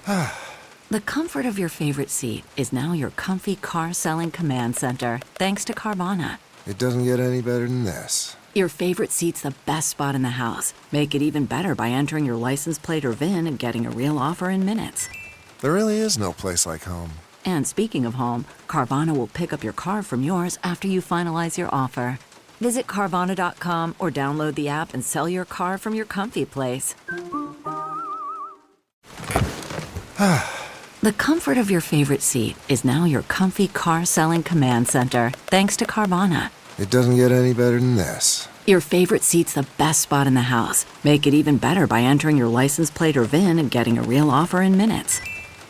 The comfort of your favorite seat is now your comfy car selling command center, thanks to Carvana. It doesn't get any better than this. Your favorite seat's the best spot in the house. Make it even better by entering your license plate or VIN and getting a real offer in minutes. There really is no place like home. And speaking of home, Carvana will pick up your car from yours after you finalize your offer. Visit Carvana.com or download the app and sell your car from your comfy place. The comfort of your favorite seat is now your comfy car selling command center, thanks to Carvana. It doesn't get any better than this. Your favorite seat's the best spot in the house. Make it even better by entering your license plate or VIN and getting a real offer in minutes.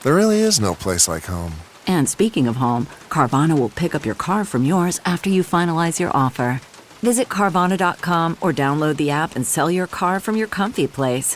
There really is no place like home. And speaking of home, Carvana will pick up your car from yours after you finalize your offer. Visit Carvana.com or download the app and sell your car from your comfy place.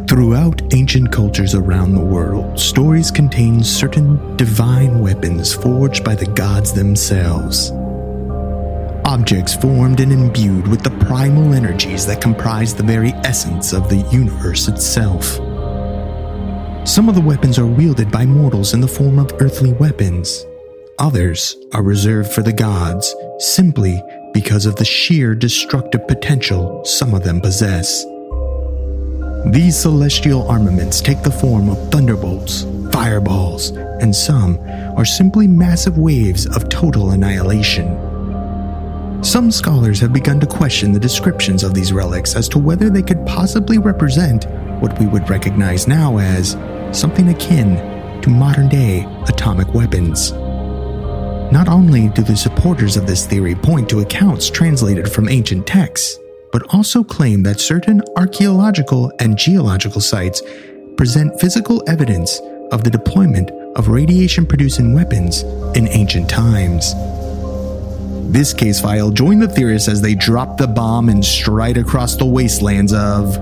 Throughout ancient cultures around the world, stories contain certain divine weapons forged by the gods themselves. Objects formed and imbued with the primal energies that comprise the very essence of the universe itself. Some of the weapons are wielded by mortals in the form of earthly weapons. Others are reserved for the gods, simply because of the sheer destructive potential some of them possess. These celestial armaments take the form of thunderbolts, fireballs, and some are simply massive waves of total annihilation. Some scholars have begun to question the descriptions of these relics as to whether they could possibly represent what we would recognize now as something akin to modern-day atomic weapons. Not only do the supporters of this theory point to accounts translated from ancient texts, but also claim that certain archaeological and geological sites present physical evidence of the deployment of radiation-producing weapons in ancient times. This case file joined the theorists as they dropped the bomb and stride across the wastelands of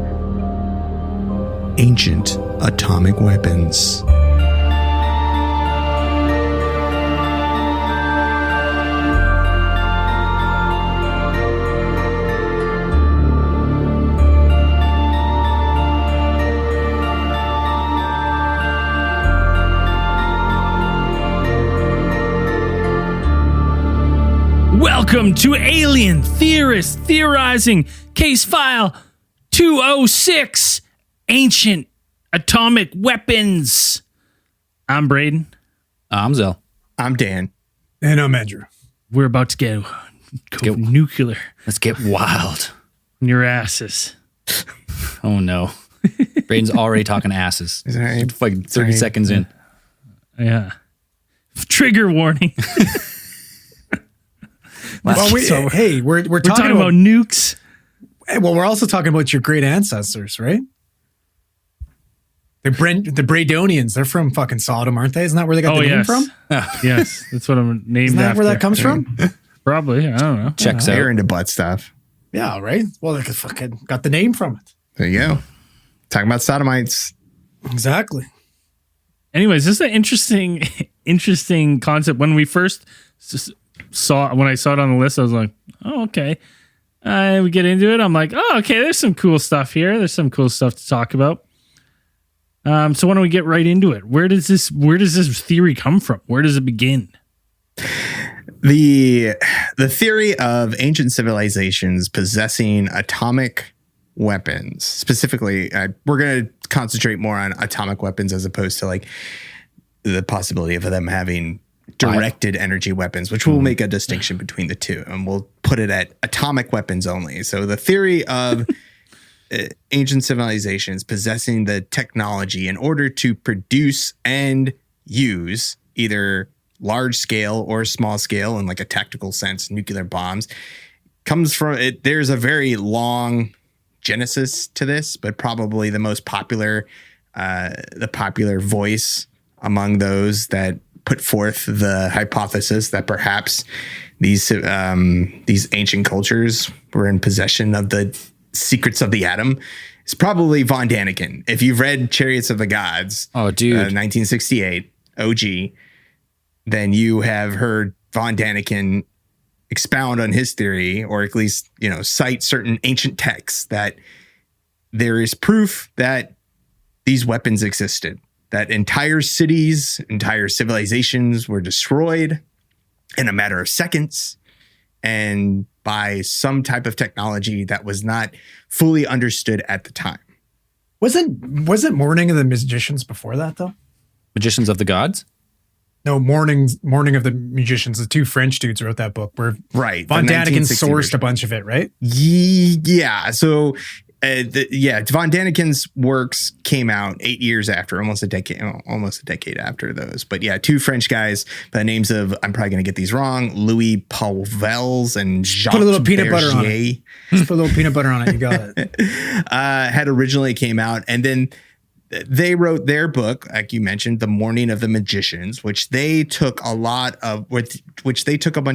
ancient atomic weapons. Welcome to Alien Theorists Theorizing Case File 206 Ancient Atomic Weapons. I'm Braden. I'm Zell. I'm Dan. And I'm Andrew. We're about to go nuclear Let's get wild. in your asses. Oh no. Braden's already talking asses. Is that right? Like 30 seconds in. Yeah. Trigger warning. Well, we're We're talking about nukes. Well, we're also talking about your great ancestors, right? The Bradonians, they're from fucking Sodom, aren't they? Isn't that where they got the name from? Yes, that's what I'm named Isn't that after. where that comes from? Probably. I don't know. Checks They're out. into butt stuff. Yeah, right. Well, they fucking got the name from it. There you go. Talking about sodomites. Exactly. Anyways, this is an interesting concept. When we first when I saw it on the list, I was like, oh, okay. We get into it. I'm like, oh, okay, there's some cool stuff here. There's some cool stuff to talk about. So why don't we get right into it? Where does this theory come from? Where does it begin? The theory of ancient civilizations possessing atomic weapons, specifically, we're going to concentrate more on atomic weapons as opposed to like the possibility of them having directed energy weapons, which will make a distinction between the two, and we'll put it at atomic weapons only. So the theory of ancient civilizations possessing the technology in order to produce and use either large scale or small scale in like a tactical sense, nuclear bombs, comes from it. There's a very long genesis to this, but probably the most popular, the popular voice among those that put forth the hypothesis that perhaps these ancient cultures were in possession of the secrets of the atom is probably Von Daniken. If you've read Chariots of the Gods, Oh, dude. 1968 OG, then you have heard Von Daniken expound on his theory, or at least, cite certain ancient texts that there is proof that these weapons existed, that entire cities, entire civilizations were destroyed in a matter of seconds and by some type of technology that was not fully understood at the time. Wasn't Morning of the Magicians before that though? Magicians of the Gods? No, Morning of the Magicians. The two French dudes wrote that book where Right. Von the Daniken 1960 sourced version. a bunch of it, right? Yeah. So, Von Daniken's works came out 8 years after, almost a decade after those. But yeah, two French guys by the names of, I'm probably going to get these wrong, Louis Pauvels and Jacques Put a little peanut butter on Bergier. it. Just put a little peanut butter on it. You got it. Had originally came out, and then they wrote their book, like you mentioned, The Morning of the Magicians, which they took a bunch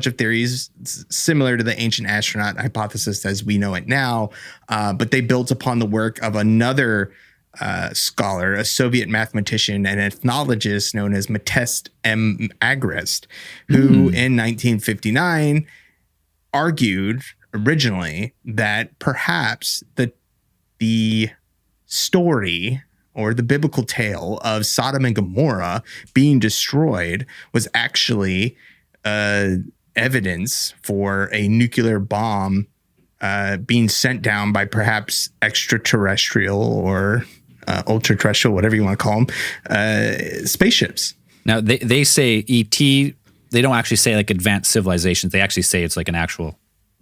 of theories similar to the ancient astronaut hypothesis as we know it now, but they built upon the work of another scholar, a Soviet mathematician and ethnologist known as Matest M. Agrest, who in 1959 argued originally that perhaps the story or the biblical tale of Sodom and Gomorrah being destroyed was actually evidence for a nuclear bomb being sent down by perhaps extraterrestrial or ultra-terrestrial, whatever you want to call them, spaceships. Now, they say ET, they don't actually say like advanced civilizations. They actually say it's like an actual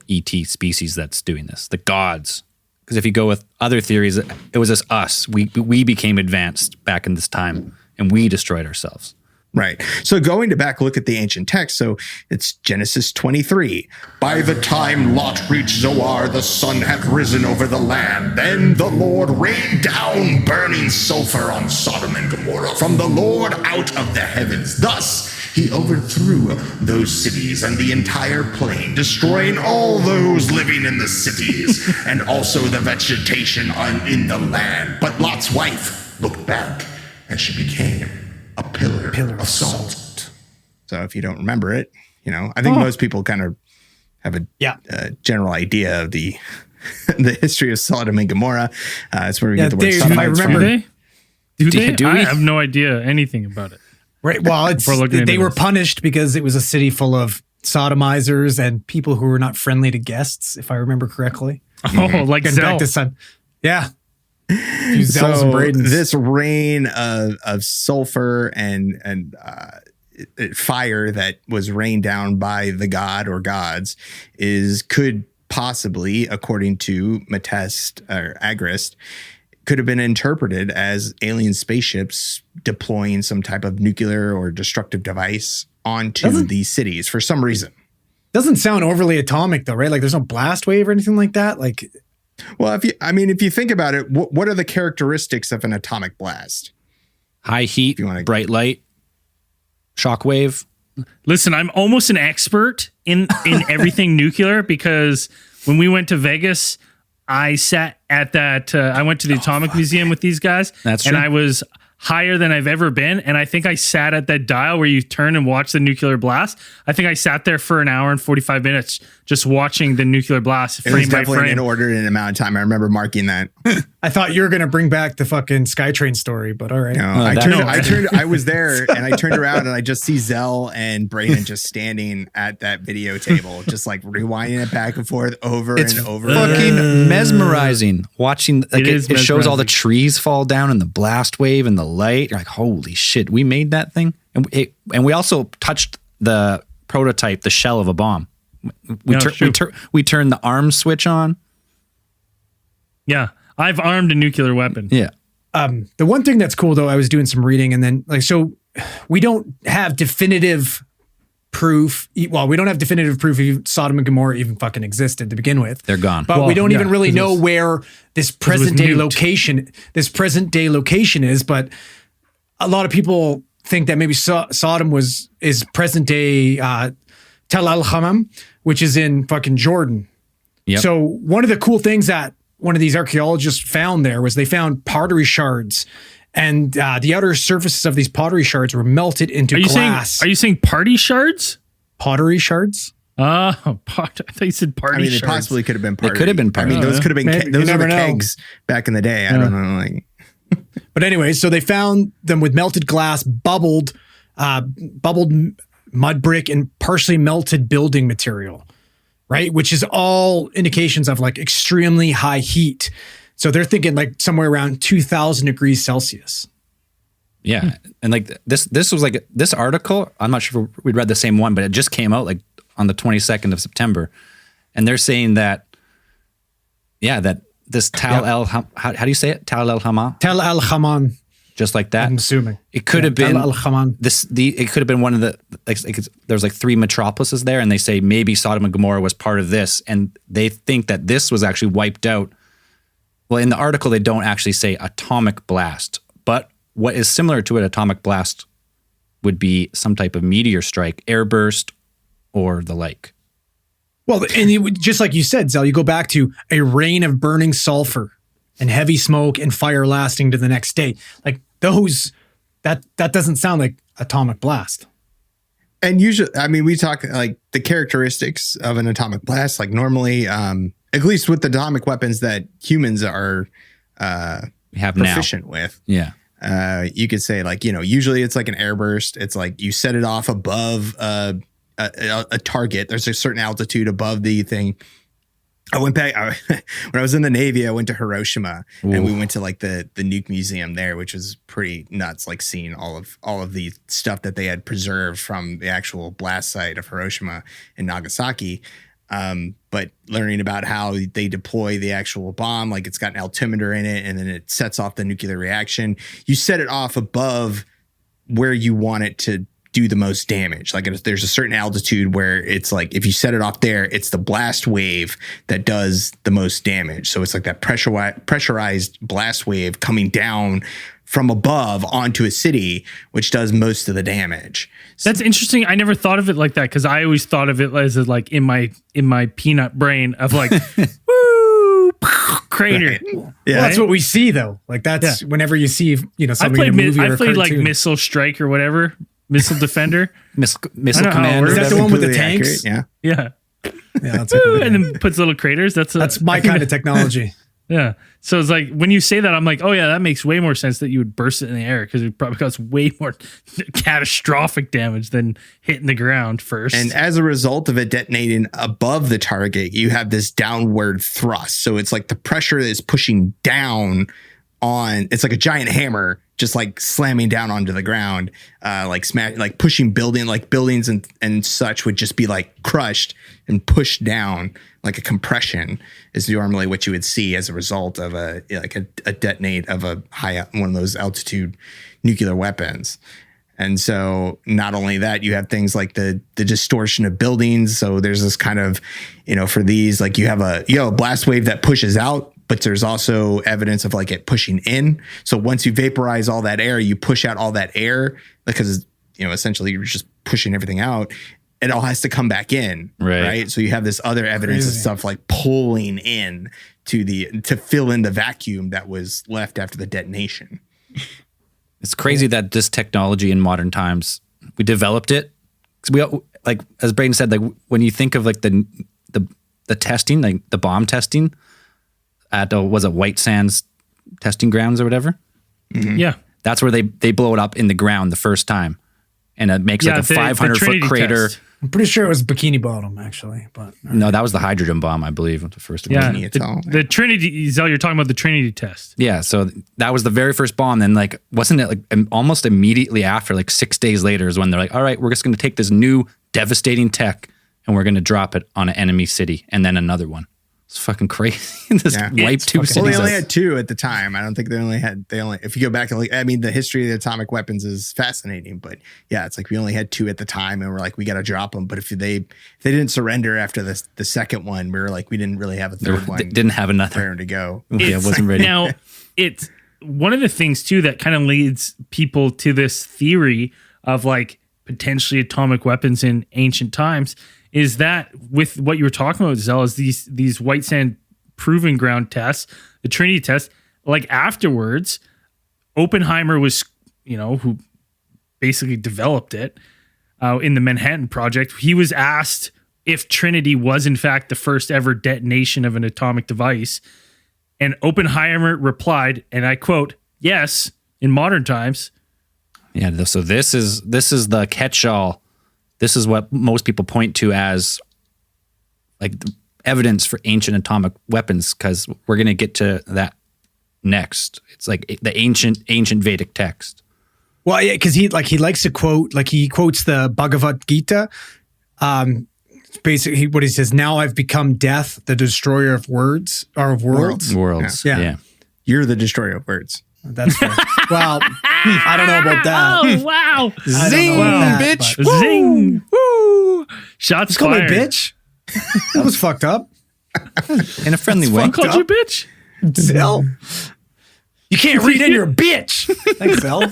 ET species that's doing this, the gods. Because if you go with other theories, it was just us. We became advanced back in this time, and we destroyed ourselves. Right. So going to back look at the ancient text. So it's Genesis 23. By the time Lot reached Zoar, the sun had risen over the land. Then the Lord rained down burning sulfur on Sodom and Gomorrah from the Lord out of the heavens. Thus he overthrew those cities and the entire plain, destroying all those living in the cities and also the vegetation in the land. But Lot's wife looked back and she became a pillar of salt. So if you don't remember it, I think most people kind of have a general idea of the history of Sodom and Gomorrah. That's where we get the word Dave, Sodomites I remember- from. Do they? Do we? I have no idea anything about it. Right. Well, Before looking into they were this. punished because it was a city full of sodomizers and people who were not friendly to guests, if I remember correctly. Oh, like Getting back Zell. to sun. Yeah. Zells and Bradens. This rain of sulfur and fire that was rained down by the god or gods could possibly, according to Matest or Agrest, could have been interpreted as alien spaceships deploying some type of nuclear or destructive device onto these cities for some reason. Doesn't sound overly atomic though, right? Like there's no blast wave or anything like that. Like, Well, if you think about it, what are the characteristics of an atomic blast? High heat, you wanna- bright light, shockwave. Listen, I'm almost an expert in everything nuclear because when we went to Vegas, I sat at that. I went to the Atomic Museum with these guys, That's and true. I was higher than I've ever been. And I think I sat at that dial where you turn and watch the nuclear blast. I think I sat there for an hour and 45 minutes just watching the nuclear blast It was frame by definitely an frame. inordinate amount of time. I remember marking that. I thought you were going to bring back the fucking SkyTrain story, but all right. No, I was there and I turned around and I just see Zell and Brayden just standing at that video table, just like rewinding it back and forth over It's and over. fucking mesmerizing. Watching, like, It is it shows all the mesmerizing. trees fall down and the blast wave and the light. You're like, holy shit, we made that thing. And we also touched the prototype, the shell of a bomb. We turned the arm switch on. Yeah, I've armed a nuclear weapon. Yeah. The one thing that's cool though, I was doing some reading and then so we don't have definitive proof. Well, we don't have definitive proof if Sodom and Gomorrah even fucking existed to begin with. They're gone. But we Well, don't even yeah, really 'cause know it's- where this was present day nuked. location is. But a lot of people think that maybe Sodom is present day Tel Al Hammam, which is in fucking Jordan. Yep. So one of the cool things that one of these archaeologists found there was they found pottery shards, and the outer surfaces of these pottery shards were melted into glass. Are you saying party shards? Pottery shards? I thought you said party I mean, they shards. possibly could have been party. They could have been party. I mean, those could have been Maybe. those You are the never know. kegs back in the day. I don't know, like But anyway, so they found them with melted glass, bubbled mud brick, and partially melted building material, right? Which is all indications of like extremely high heat. So they're thinking like somewhere around 2000 degrees Celsius. Yeah. And like this was like this article, I'm not sure if we'd read the same one, but it just came out like on the 22nd of September. And they're saying that, that this Tal El, how do you say it? Tal El Haman? Tel Al Haman, Just like that. I'm assuming. It could have been Tel Al Haman. it could have been one of the there's like 3 metropolises there, and they say maybe Sodom and Gomorrah was part of this, and they think that this was actually wiped out. Well, in the article they don't actually say atomic blast, but what is similar to an atomic blast would be some type of meteor strike, airburst, or the like. Well, and just like you said, Zell, you go back to a rain of burning sulfur and heavy smoke and fire lasting to the next day. Like those, that doesn't sound like atomic blast. And usually, I mean, we talk like the characteristics of an atomic blast, like normally, at least with the atomic weapons that humans are We have proficient with. Yeah. You could say like, usually it's like an airburst. It's like you set it off above a target. There's a certain altitude above the thing. I went back when I was in the Navy. I went to Hiroshima and we went to like the nuke museum there, which was pretty nuts. Like seeing all of the stuff that they had preserved from the actual blast site of Hiroshima and Nagasaki. But learning about how they deploy the actual bomb, like it's got an altimeter in it, and then it sets off the nuclear reaction. You set it off above where you want it to do the most damage. Like there's a certain altitude where it's like if you set it off there, it's the blast wave that does the most damage. So it's like that pressurized blast wave coming down from above onto a city, which does most of the damage. That's interesting. I never thought of it like that because I always thought of it as like in my peanut brain of like woo crater. Right. Well, Yeah. that's what we see though. Like that's whenever you see, I something in a movie or a played like cartoon. Missile Strike or whatever, Missile Defender. Missile I know how it command. works. Is that the one with the Completely tanks? accurate, Yeah. Yeah, Yeah, that's, Woo, and then puts little craters. that's my kind of technology. Yeah. So it's like when you say that, I'm like, oh yeah, that makes way more sense that you would burst it in the air because it probably causes way more catastrophic damage than hitting the ground first. And as a result of it detonating above the target, you have this downward thrust. So it's like the pressure is pushing down on, it's like a giant hammer, just like slamming down onto the ground, like pushing buildings and such would just be like crushed and pushed down like a compression is normally what you would see as a result of a detonate of a one of those altitude nuclear weapons. And so not only that, you have things like the distortion of buildings. So there's this kind of, for these, like you have a blast wave that pushes out, but there's also evidence of like it pushing in. So once you vaporize all that air, you push out all that air because, essentially you're just pushing everything out. It all has to come back in. Right. So you have this other evidence of stuff like pulling in to fill in the vacuum that was left after the detonation. It's crazy that this technology in modern times, we developed it. 'Cause we, like, as Braden said, like when you think of like the testing, like the bomb testing at was it White Sands testing grounds or whatever? yeah. That's where they blow it up in the ground the first time. And it makes like a 500 foot Trinity crater. test. I'm pretty sure it was Bikini Bottom actually, but No, that was the hydrogen bomb, I believe, the first one. Yeah. Trinity Atoll. The Trinity, Zell, you're talking about the Trinity test. Yeah, so that was the very first bomb. Then, like, wasn't it like almost immediately after, like 6 days later, is when they're like, all right, we're just going to take this new devastating tech and we're going to drop it on an enemy city and then another one. It's fucking crazy. Just Yeah. wipe It's two fucking- cities. Well, they only out. had 2 at the time. I don't think they only, if you go back and the history of the atomic weapons is fascinating, but yeah, it's like we only had 2 at the time and we're like, we got to drop them. But if they didn't surrender after the second one, we were like, we didn't really have a third one. Didn't have another. raring to go. Yeah, wasn't ready. Now, it's one of the things too that kind of leads people to this theory of like potentially atomic weapons in ancient times is that with what you were talking about, Zell, is these white sand proving ground tests, the Trinity test. Like afterwards, Oppenheimer was, who basically developed it in the Manhattan Project. He was asked if Trinity was in fact the first ever detonation of an atomic device. And Oppenheimer replied, and I quote, "Yes, in modern times." Yeah, so this is the catch-all. This is what most people point to as like evidence for ancient atomic weapons, because we're going to get to that next. It's like the ancient Vedic text. Well, yeah, because he likes to quote, like he quotes the Bhagavad Gita. Basically, what he says: "Now I've become death, the destroyer of words or of worlds." Worlds. Yeah. You're the destroyer of words. That's fair. Well, I don't know about that. Oh, wow. Zing, bitch. Woo! Zing. Woo! Shots Just call me a fired. bitch. That was fucked up. In a friendly way. I called you a bitch? Zell. You can't read in, you're a bitch. Thanks, Zell.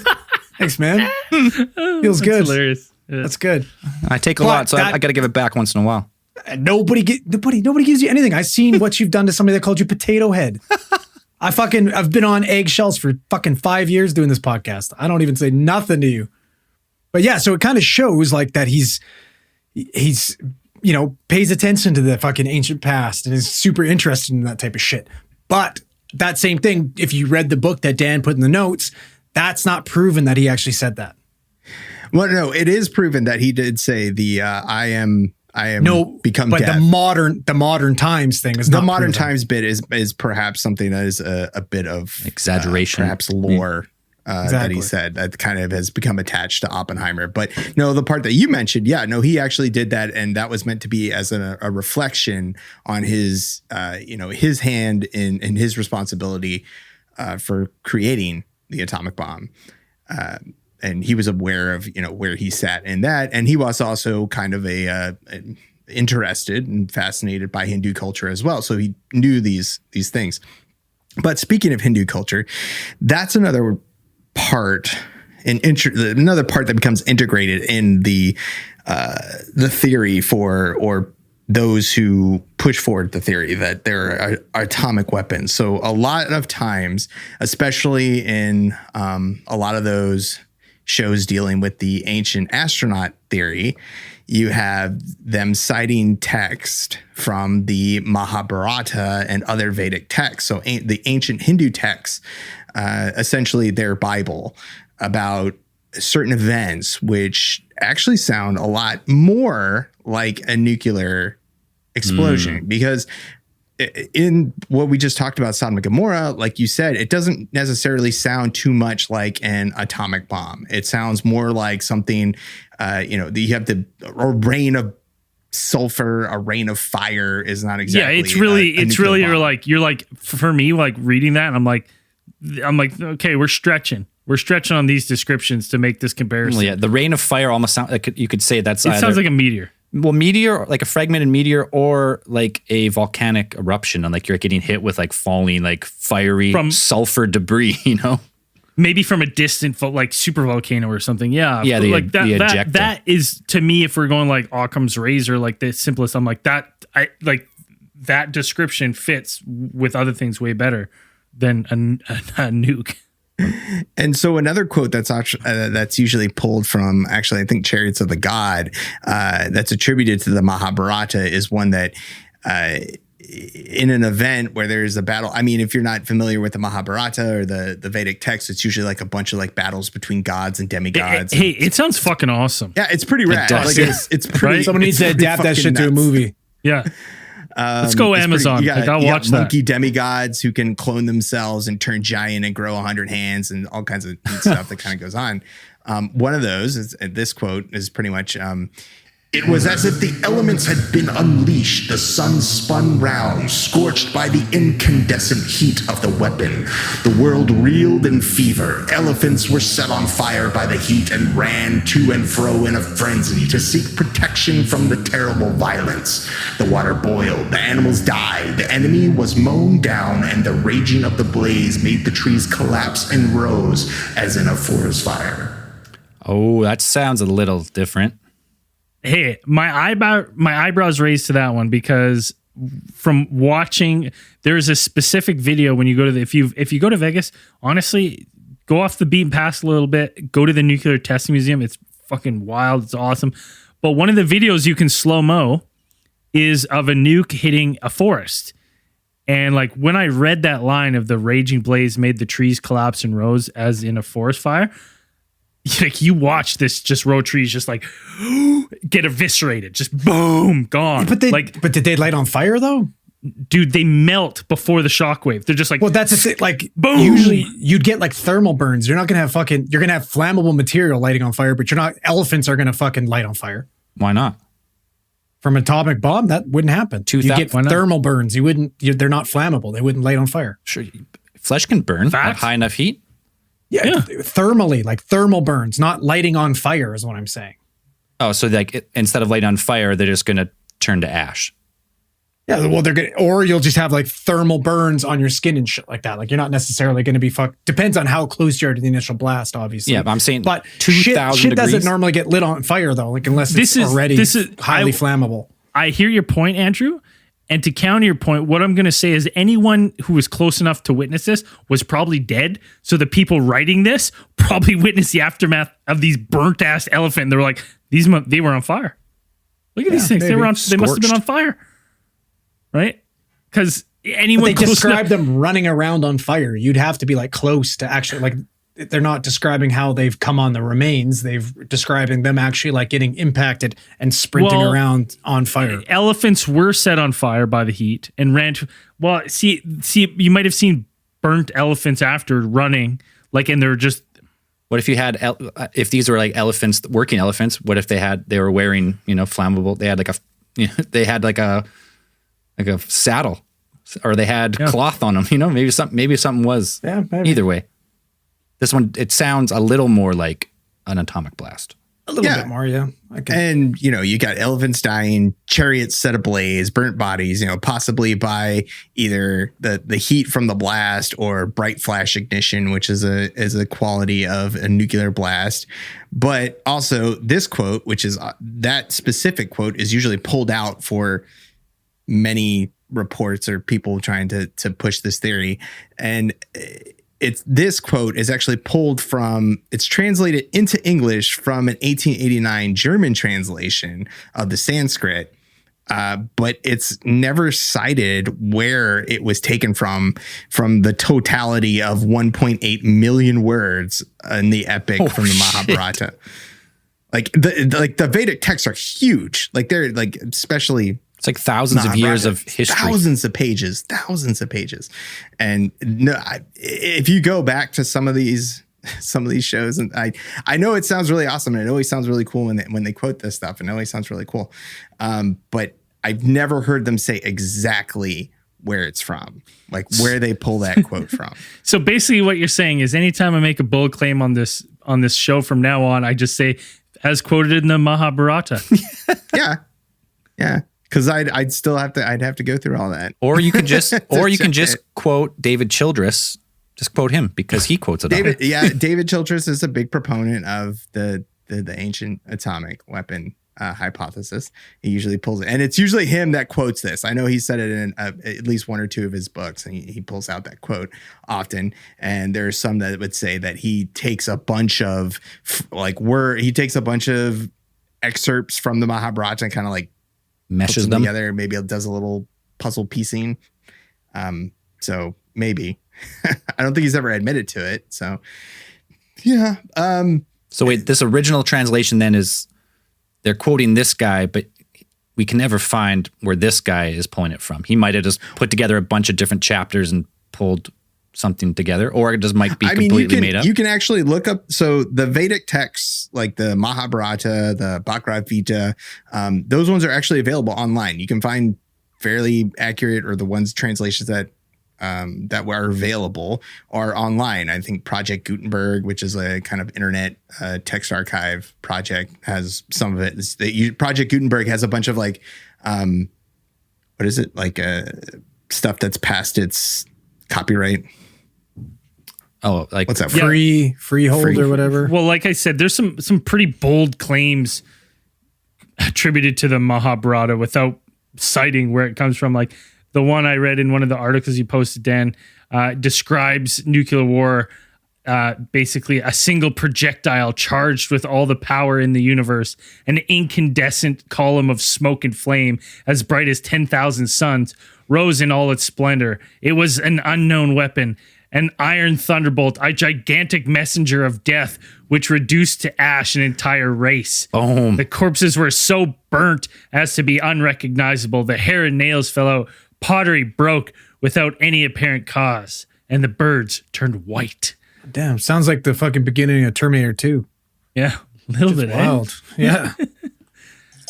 Thanks, man. Feels good. Hilarious. Yeah. That's good. I take a But lot, so I that- got to give it back once in a while. And nobody gives you anything. I've seen what you've done to somebody that called you potato head. I've been on eggshells for fucking 5 years doing this podcast. I don't even say nothing to you. But yeah, so it kind of shows like that he's pays attention to the fucking ancient past and is super interested in that type of shit. But that same thing, if you read the book that Dan put in the notes, that's not proven that he actually said that. Well, no, it is proven that he did say the I am become but death. the modern times thing is The not modern proven. times bit is perhaps something that is a bit of Exaggeration. perhaps lore that Exactly. he said that kind of has become attached to Oppenheimer. But no, the part that you mentioned, he actually did that, and that was meant to be as a reflection on his his hand in his responsibility for creating the atomic bomb. And he was aware of, where he sat in that. And he was also kind of interested and fascinated by Hindu culture as well. So he knew these things. But speaking of Hindu culture, that's another part another part that becomes integrated in the theory or those who push forward the theory that there are atomic weapons. So a lot of times, especially in a lot of those shows dealing with the ancient astronaut theory, you have them citing text from the Mahabharata and other Vedic texts. So the ancient Hindu texts, essentially their Bible, about certain events, which actually sound a lot more like a nuclear explosion, because in what we just talked about, Sodom and Gomorrah, like you said, it doesn't necessarily sound too much like an atomic bomb. It sounds more like something, you have a rain of sulfur, a rain of fire is not exactly. Yeah, it's really a nuclear bomb. you're like for me, like reading that, I'm like, okay, we're stretching on these descriptions to make this comparison. Well, yeah, the rain of fire almost sounds like you could say that's It sounds like a meteor. Well, meteor, like a fragmented meteor, or like a volcanic eruption, and like you're getting hit with like falling like fiery sulfur debris, Maybe from a distant like super volcano or something. Yeah. Yeah, like the ejecta. that is, to me, if we're going like Occam's razor, like the simplest, I'm like that description fits with other things way better than a nuke. And so another quote that's usually pulled from, actually, I think Chariots of the God, that's attributed to the Mahabharata, is one that in an event where there's a battle. I mean, if you're not familiar with the Mahabharata or the Vedic text, it's usually like a bunch of like battles between gods and demigods. Hey, it sounds fucking awesome. Yeah, it's pretty rad. does. Like it's pretty. Right? Someone needs to pretty adapt that fucking shit to a nuts. movie. Yeah. Let's go It's Amazon. pretty- I'll you got watch that. monkey demigods who can clone themselves and turn giant and grow 100 hands and all kinds of neat stuff that kind of goes on. One of those is this quote is pretty much. It was as if the elements had been unleashed. The sun spun round, scorched by the incandescent heat of the weapon. The world reeled in fever. Elephants were set on fire by the heat and ran to and fro in a frenzy to seek protection from the terrible violence. The water boiled, the animals died, the enemy was mown down, and the raging of the blaze made the trees collapse in rows as in a forest fire. Oh, that sounds a little different. Hey, my eyebrows raised to that one because from watching, there's a specific video when you go to if you go to Vegas, honestly, go off the beaten path a little bit, go to the Nuclear Testing Museum. It's fucking wild. It's awesome. But one of the videos you can slow-mo is of a nuke hitting a forest. And like when I read that line of the raging blaze made the trees collapse in rows as in a forest fire, like you watch this just row trees just like get eviscerated, just boom, gone. But did they light on fire though? Dude, they melt before the shockwave. They're just like, well, that's the thing. Like, boom. Usually you'd get like thermal burns. You're not gonna have you're gonna have flammable material lighting on fire, but elephants are gonna fucking light on fire. Why not? From an atomic bomb, that wouldn't happen. You get thermal burns. They're not flammable. They wouldn't light on fire. Sure. Flesh can burn at high enough heat. Yeah. Thermally, like thermal burns, not lighting on fire is what I'm saying. Oh, so like instead of lighting on fire, they're just going to turn to ash. Yeah, well, or you'll just have like thermal burns on your skin and shit like that. Like you're not necessarily going to be depends on how close you are to the initial blast, obviously. Yeah, but I'm saying, but 2,000 shit doesn't degrees? normally get lit on fire though, like unless it's already highly flammable. I hear your point, Andrew. And to counter your point, what I'm going to say is anyone who was close enough to witness this was probably dead. So the people writing this probably witnessed the aftermath of these burnt ass elephant. And they were like, they were on fire. Look at these things. They must have been on fire. Right? Because anyone they describe them running around on fire. You'd have to be like close to actually like they're not describing how they've come on the remains. They've describing them actually like getting impacted and sprinting around on fire. Elephants were set on fire by the heat and ran. See, you might have seen burnt elephants after running, like, and they're just. What if you had if these were like elephants, working elephants? What if they were wearing flammable? They had like a saddle, or they had cloth on them. Maybe something was. Yeah, maybe. Either way. This one, it sounds a little more like an atomic blast. A little bit more, yeah. And, you got elephants dying, chariots set ablaze, burnt bodies, possibly by either the heat from the blast or bright flash ignition, which is a quality of a nuclear blast. But also this quote, which is that specific quote, is usually pulled out for many reports or people trying to push this theory. And this quote is actually pulled from, it's translated into English from an 1889 German translation of the Sanskrit, but it's never cited where it was taken from the totality of 1.8 million words in the epic from the Mahabharata. Like the Vedic texts are huge. Like they're like, especially. It's like thousands of years of history. Thousands of pages. And if you go back to some of these shows, and I know it sounds really awesome, and it always sounds really cool when they quote this stuff, and it always sounds really cool. But I've never heard them say exactly where it's from, like where they pull that quote from. So basically what you're saying is anytime I make a bold claim on this show from now on, I just say, as quoted in the Mahabharata. Yeah. Because I'd have to go through all that. Or you can just quote David Childress. Just quote him because he quotes it. David Childress is a big proponent of the ancient atomic weapon hypothesis. He usually pulls it, and it's usually him that quotes this. I know he said it in at least one or two of his books, and he pulls out that quote often. And there's some that would say that he takes a bunch of excerpts from the Mahabharata and kind of like meshes them together. Maybe it does a little puzzle piecing. So maybe I don't think he's ever admitted to it. So yeah. So wait, this original translation then is they're quoting this guy, but we can never find where this guy is pulling it from. He might have just put together a bunch of different chapters and pulled something together, or it just might be completely made up. You can actually look up. So the Vedic texts, like the Mahabharata, the Bhagavad Gita, those ones are actually available online. You can find fairly accurate, or the ones translations that were available are online. I think Project Gutenberg, which is a kind of internet text archive project, has some of it. Project Gutenberg has a bunch of like, what is it? Like stuff that's past its copyright. Oh, like what's that? Freehold or whatever. Well, like I said, there's some pretty bold claims attributed to the Mahabharata without citing where it comes from. Like the one I read in one of the articles you posted, Dan, describes nuclear war, basically a single projectile charged with all the power in the universe, an incandescent column of smoke and flame as bright as 10,000 suns, rose in all its splendor. It was an unknown weapon, an iron thunderbolt, a gigantic messenger of death, which reduced to ash an entire race. Boom. The corpses were so burnt as to be unrecognizable. The hair and nails fell out. Pottery broke without any apparent cause, and the birds turned white. Damn, sounds like the fucking beginning of Terminator 2. Yeah, a little bit. Wild. Yeah.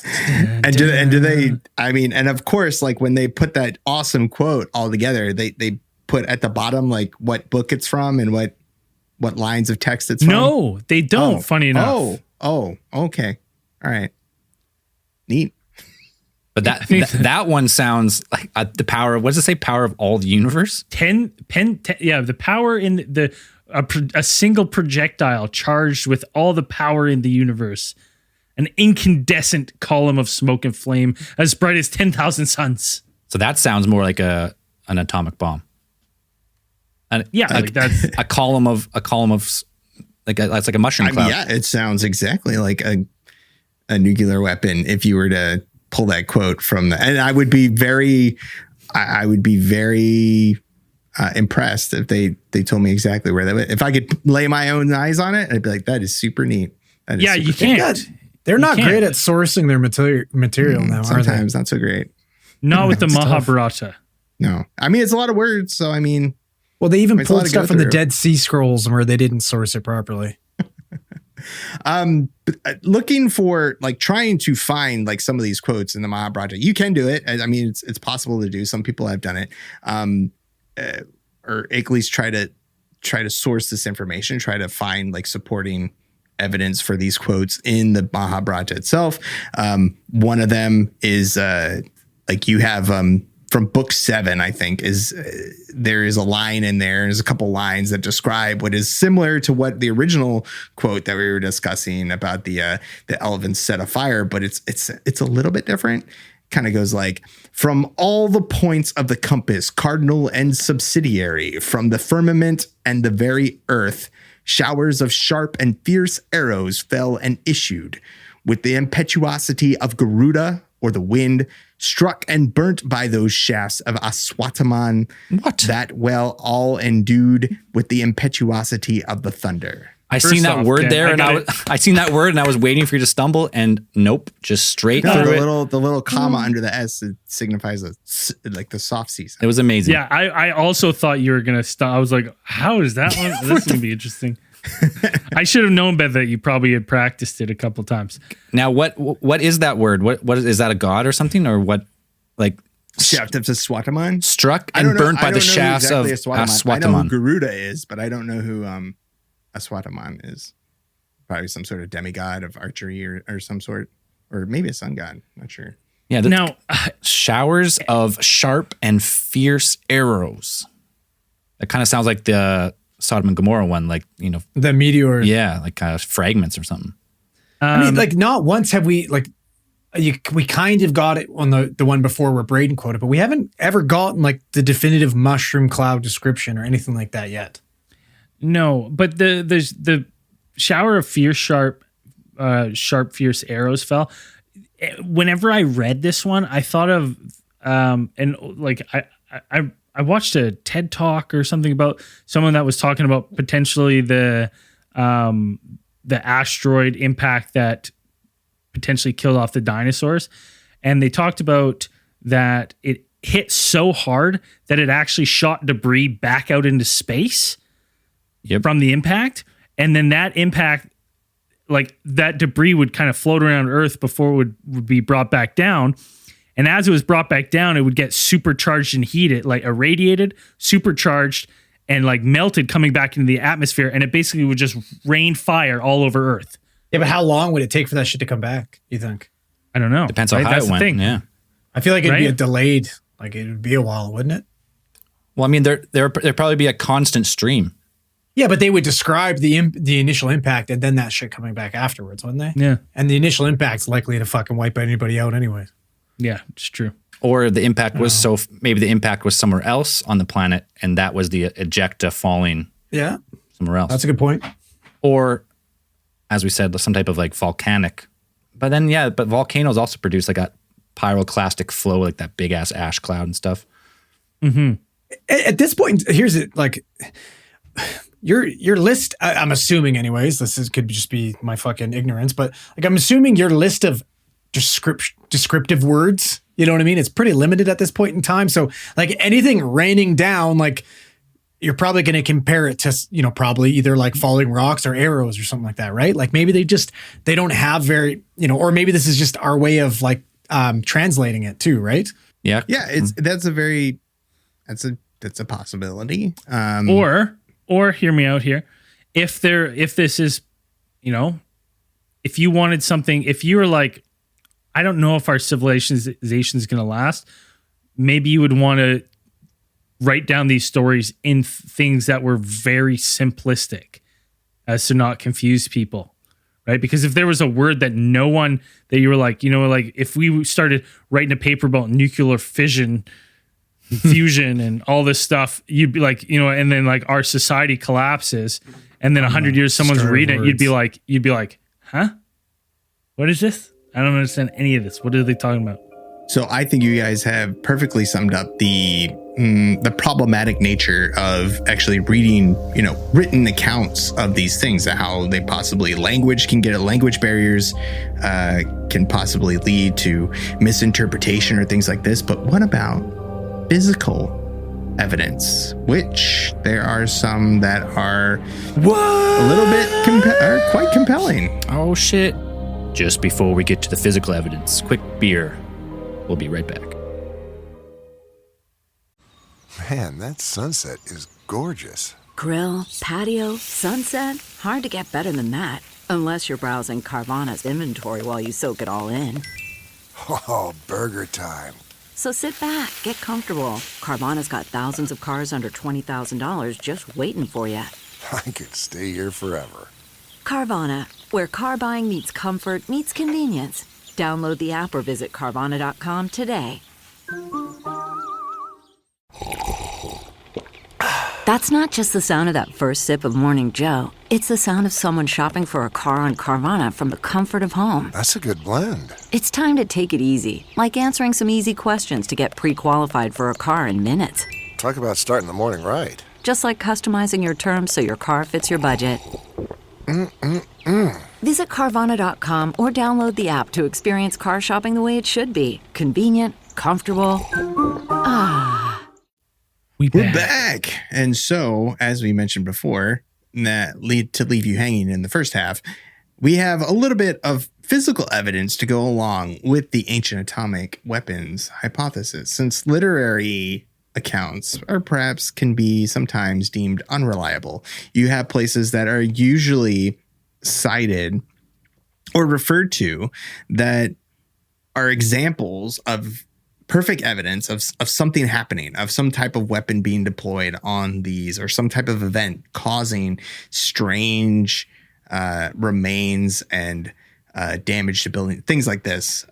And do they, I mean, and of course, like when they put that awesome quote all together, they put at the bottom like what book it's from and what lines of text it's from? No, they don't, funny enough. Oh, okay. All right. Neat. But that one sounds like the power of, what does it say? Power of all the universe? The power in a single projectile charged with all the power in the universe. An incandescent column of smoke and flame as bright as 10,000 suns. So that sounds more like an atomic bomb. That's a column of like that's like a mushroom cloud. Yeah, it sounds exactly like a nuclear weapon if you were to pull that quote from that. And I would be very impressed if they told me exactly where that. If I could lay my own eyes on it, I'd be like, that is super neat. You can't. They're not great at sourcing their material now, are they? Sometimes not so great. Not with the Mahabharata. No. I mean, it's a lot of words, so I mean. Well, they even it's a lot pulled to go stuff from the through. Dead Sea Scrolls where they didn't source it properly. Looking for, like, trying to find like some of these quotes in the Mahabharata. You can do it. I mean, it's possible to do. Some people have done it. Or at least try to source this information, try to find like supporting evidence for these quotes in the Mahabharata itself. One of them is like you have from book 7, I think, is there is a line in there. There's a couple lines that describe what is similar to what the original quote that we were discussing about the elephants set afire, but it's a little bit different. Kind of goes like, from all the points of the compass, cardinal and subsidiary, from the firmament and the very earth, showers of sharp and fierce arrows fell and issued, with the impetuosity of Garuda, or the wind, struck and burnt by those shafts of Aswataman, that well all endued with the impetuosity of the thunder. I seen that word there, and I seen that word, and I was waiting for you to stumble, and nope, just straight through it. The little comma under the S, it signifies like the soft C sound. It was amazing. Yeah, I also thought you were gonna stop. I was like, how is that one? This is gonna be interesting. I should have known better that you probably had practiced it a couple times. Now, what is that word? What is that, a god or something, or what? Like shaft of Aswataman, struck and burnt by the shafts of Aswataman. I know who Garuda is, but I don't know who Aswataman is. Probably some sort of demigod of archery or some sort, or maybe a sun god. Not sure. Yeah. Now, showers of sharp and fierce arrows. That kind of sounds like the Sodom and Gomorrah one, like, you know, the meteor. Yeah, like fragments or something. I mean, like, not once have we like. We kind of got it on the one before where Braden quoted, but we haven't ever gotten like the definitive mushroom cloud description or anything like that yet. No, but there's the shower of sharp, fierce arrows fell. Whenever I read this one, I thought of and like I watched a TED Talk or something about someone that was talking about potentially the asteroid impact that potentially killed off the dinosaurs, and they talked about that it hit so hard that it actually shot debris back out into space. Yep. From the impact, and then that impact, like that debris would kind of float around Earth before it would be brought back down, and as it was brought back down, it would get supercharged and heated, like irradiated, supercharged, and like melted coming back into the atmosphere, and it basically would just rain fire all over Earth. Yeah, but how long would it take for that shit to come back, you think? I don't know. Depends on how That's it the went. thing. Yeah. I feel like it'd be a delayed, like it would be a while, wouldn't it? Well, I mean, there'd probably be a constant stream. Yeah, but they would describe the initial impact and then that shit coming back afterwards, wouldn't they? Yeah. And the initial impact's likely to fucking wipe anybody out anyway. Yeah, it's true. Or the impact was maybe the impact was somewhere else on the planet, and that was the ejecta falling somewhere else. That's a good point. Or, as we said, some type of like volcanic. But then, but volcanoes also produce like a pyroclastic flow, like that big ass ash cloud and stuff. Mm-hmm. At this point, here's it. Like your list. I'm assuming, anyways. Could just be my fucking ignorance, but like I'm assuming your list of descriptive words. You know what I mean? It's pretty limited at this point in time. So like anything raining down, like you're probably going to compare it to, probably either like falling rocks or arrows or something like that, right? Like maybe they don't have very, or maybe this is just our way of like translating it too, right? Yeah. Yeah. That's a possibility. Or hear me out here. If this is, if you wanted something, if you were like, I don't know if our civilization is going to last, maybe you would want to write down these stories in things that were very simplistic as to not confuse people, right? Because if there was a word that that you were like, like if we started writing a paper about nuclear fission, fusion and all this stuff, you'd be like, and then like our society collapses and then 100 years someone's reading it, you'd be like, huh? What is this? I don't understand any of this. What are they talking about? So I think you guys have perfectly summed up the problematic nature of actually reading, written accounts of these things, how they possibly language barriers can possibly lead to misinterpretation or things like this. But what about physical evidence, which there are some that are a little bit are quite compelling. Oh shit. Just before we get to the physical evidence, quick beer. We'll be right back. Man, that sunset is gorgeous. Grill, patio, sunset. Hard to get better than that. Unless you're browsing Carvana's inventory while you soak it all in. Oh, burger time. So sit back, get comfortable. Carvana's got thousands of cars under $20,000 just waiting for you. I could stay here forever. Carvana, where car buying meets comfort, meets convenience. Download the app or visit Carvana.com today. That's not just the sound of that first sip of Morning Joe. It's the sound of someone shopping for a car on Carvana from the comfort of home. That's a good blend. It's time to take it easy, like answering some easy questions to get pre-qualified for a car in minutes. Talk about starting the morning right. Just like customizing your terms so your car fits your budget. Visit Carvana.com or download the app to experience car shopping the way it should be. Convenient, comfortable. We're back. And so, as we mentioned before, that leave you hanging in the first half, we have a little bit of physical evidence to go along with the ancient atomic weapons hypothesis, since literary accounts are perhaps can be sometimes deemed unreliable. You have places that are usually cited or referred to that are examples of perfect evidence of something happening, of some type of weapon being deployed on these, or some type of event causing strange remains and damage to buildings, things like this.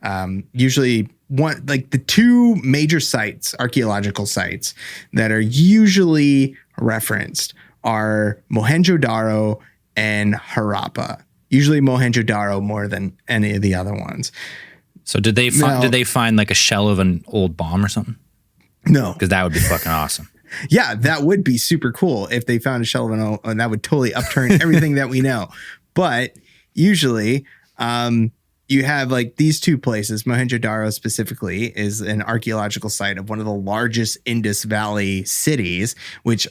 Usually the two major sites, archaeological sites that are usually referenced are Mohenjo-Daro and Harappa. Usually Mohenjo-Daro more than any of the other ones. So did they find like a shell of an old bomb or something? No, because that would be fucking awesome. Yeah, that would be super cool if they found a shell of an old, and that would totally upturn everything that we know. But usually, you have like these two places. Mohenjo-Daro specifically is an archaeological site of one of the largest Indus Valley cities, which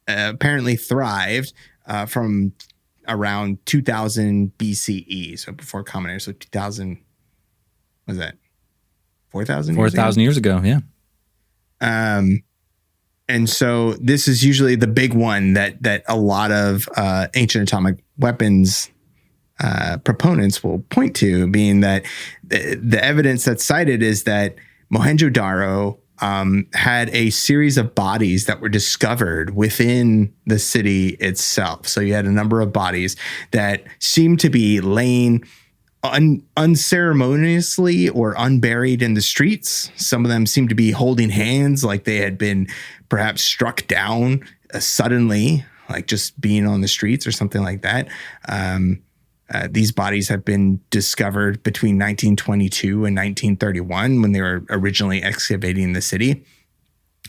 apparently thrived from around 2000 BCE, so before Common Era, so 2000. What was that 4,000? 4,000 years ago, yeah. And so this is usually the big one that a lot of ancient atomic weapons proponents will point to, being that the evidence that's cited is that Mohenjo-Daro had a series of bodies that were discovered within the city itself. So you had a number of bodies that seemed to be laying unceremoniously or unburied in the streets. Some of them seem to be holding hands like they had been perhaps struck down suddenly, like just being on the streets or something like that. These bodies have been discovered between 1922 and 1931 when they were originally excavating the city.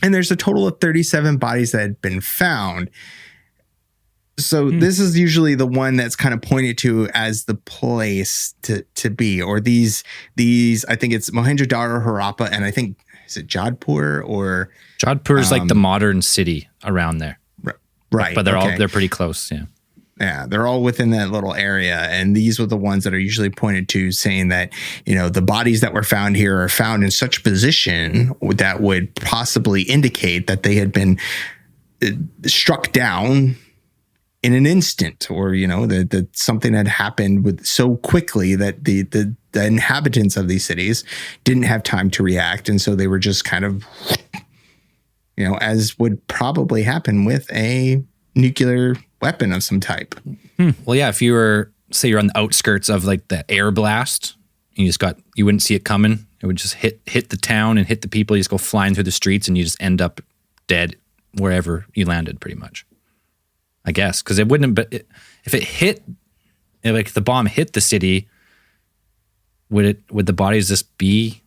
And there's a total of 37 bodies that had been found. So this is usually the one that's kind of pointed to as the place to be, or these, I think it's Mohenjo-Daro, Harappa, and I think, is it Jodhpur or? Jodhpur is like the modern city around there. Right. But they're pretty close. Yeah. Yeah, they're all within that little area. And these were the ones that are usually pointed to, saying that, the bodies that were found here are found in such a position that would possibly indicate that they had been struck down in an instant, or, that something had happened with so quickly that the inhabitants of these cities didn't have time to react. And so they were just kind of, as would probably happen with a nuclear weapon of some type. Well, yeah, if you were, say you're on the outskirts of like the air blast, you wouldn't see it coming. It would just hit the town and hit the people. You just go flying through the streets and you just end up dead wherever you landed, pretty much. I guess, because it wouldn't, but if it hit, like the bomb hit the city, would the bodies just be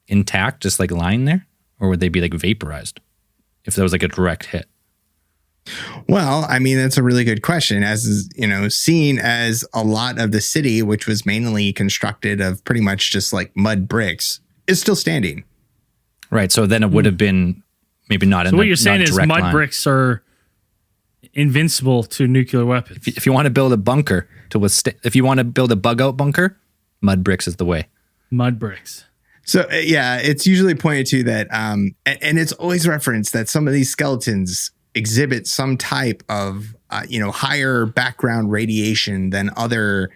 intact, just like lying there? Or would they be like vaporized if there was like a direct hit? Well, I mean, that's a really good question. As seen as a lot of the city, which was mainly constructed of pretty much just like mud bricks, is still standing. Right. So then it would have been maybe not. So what you're saying is mud bricks are invincible to nuclear weapons. If you want to build a bunker if you want to build a bug out bunker, mud bricks is the way. Mud bricks. So it's usually pointed to that, and it's always referenced that some of these skeletons exhibit some type of higher background radiation than other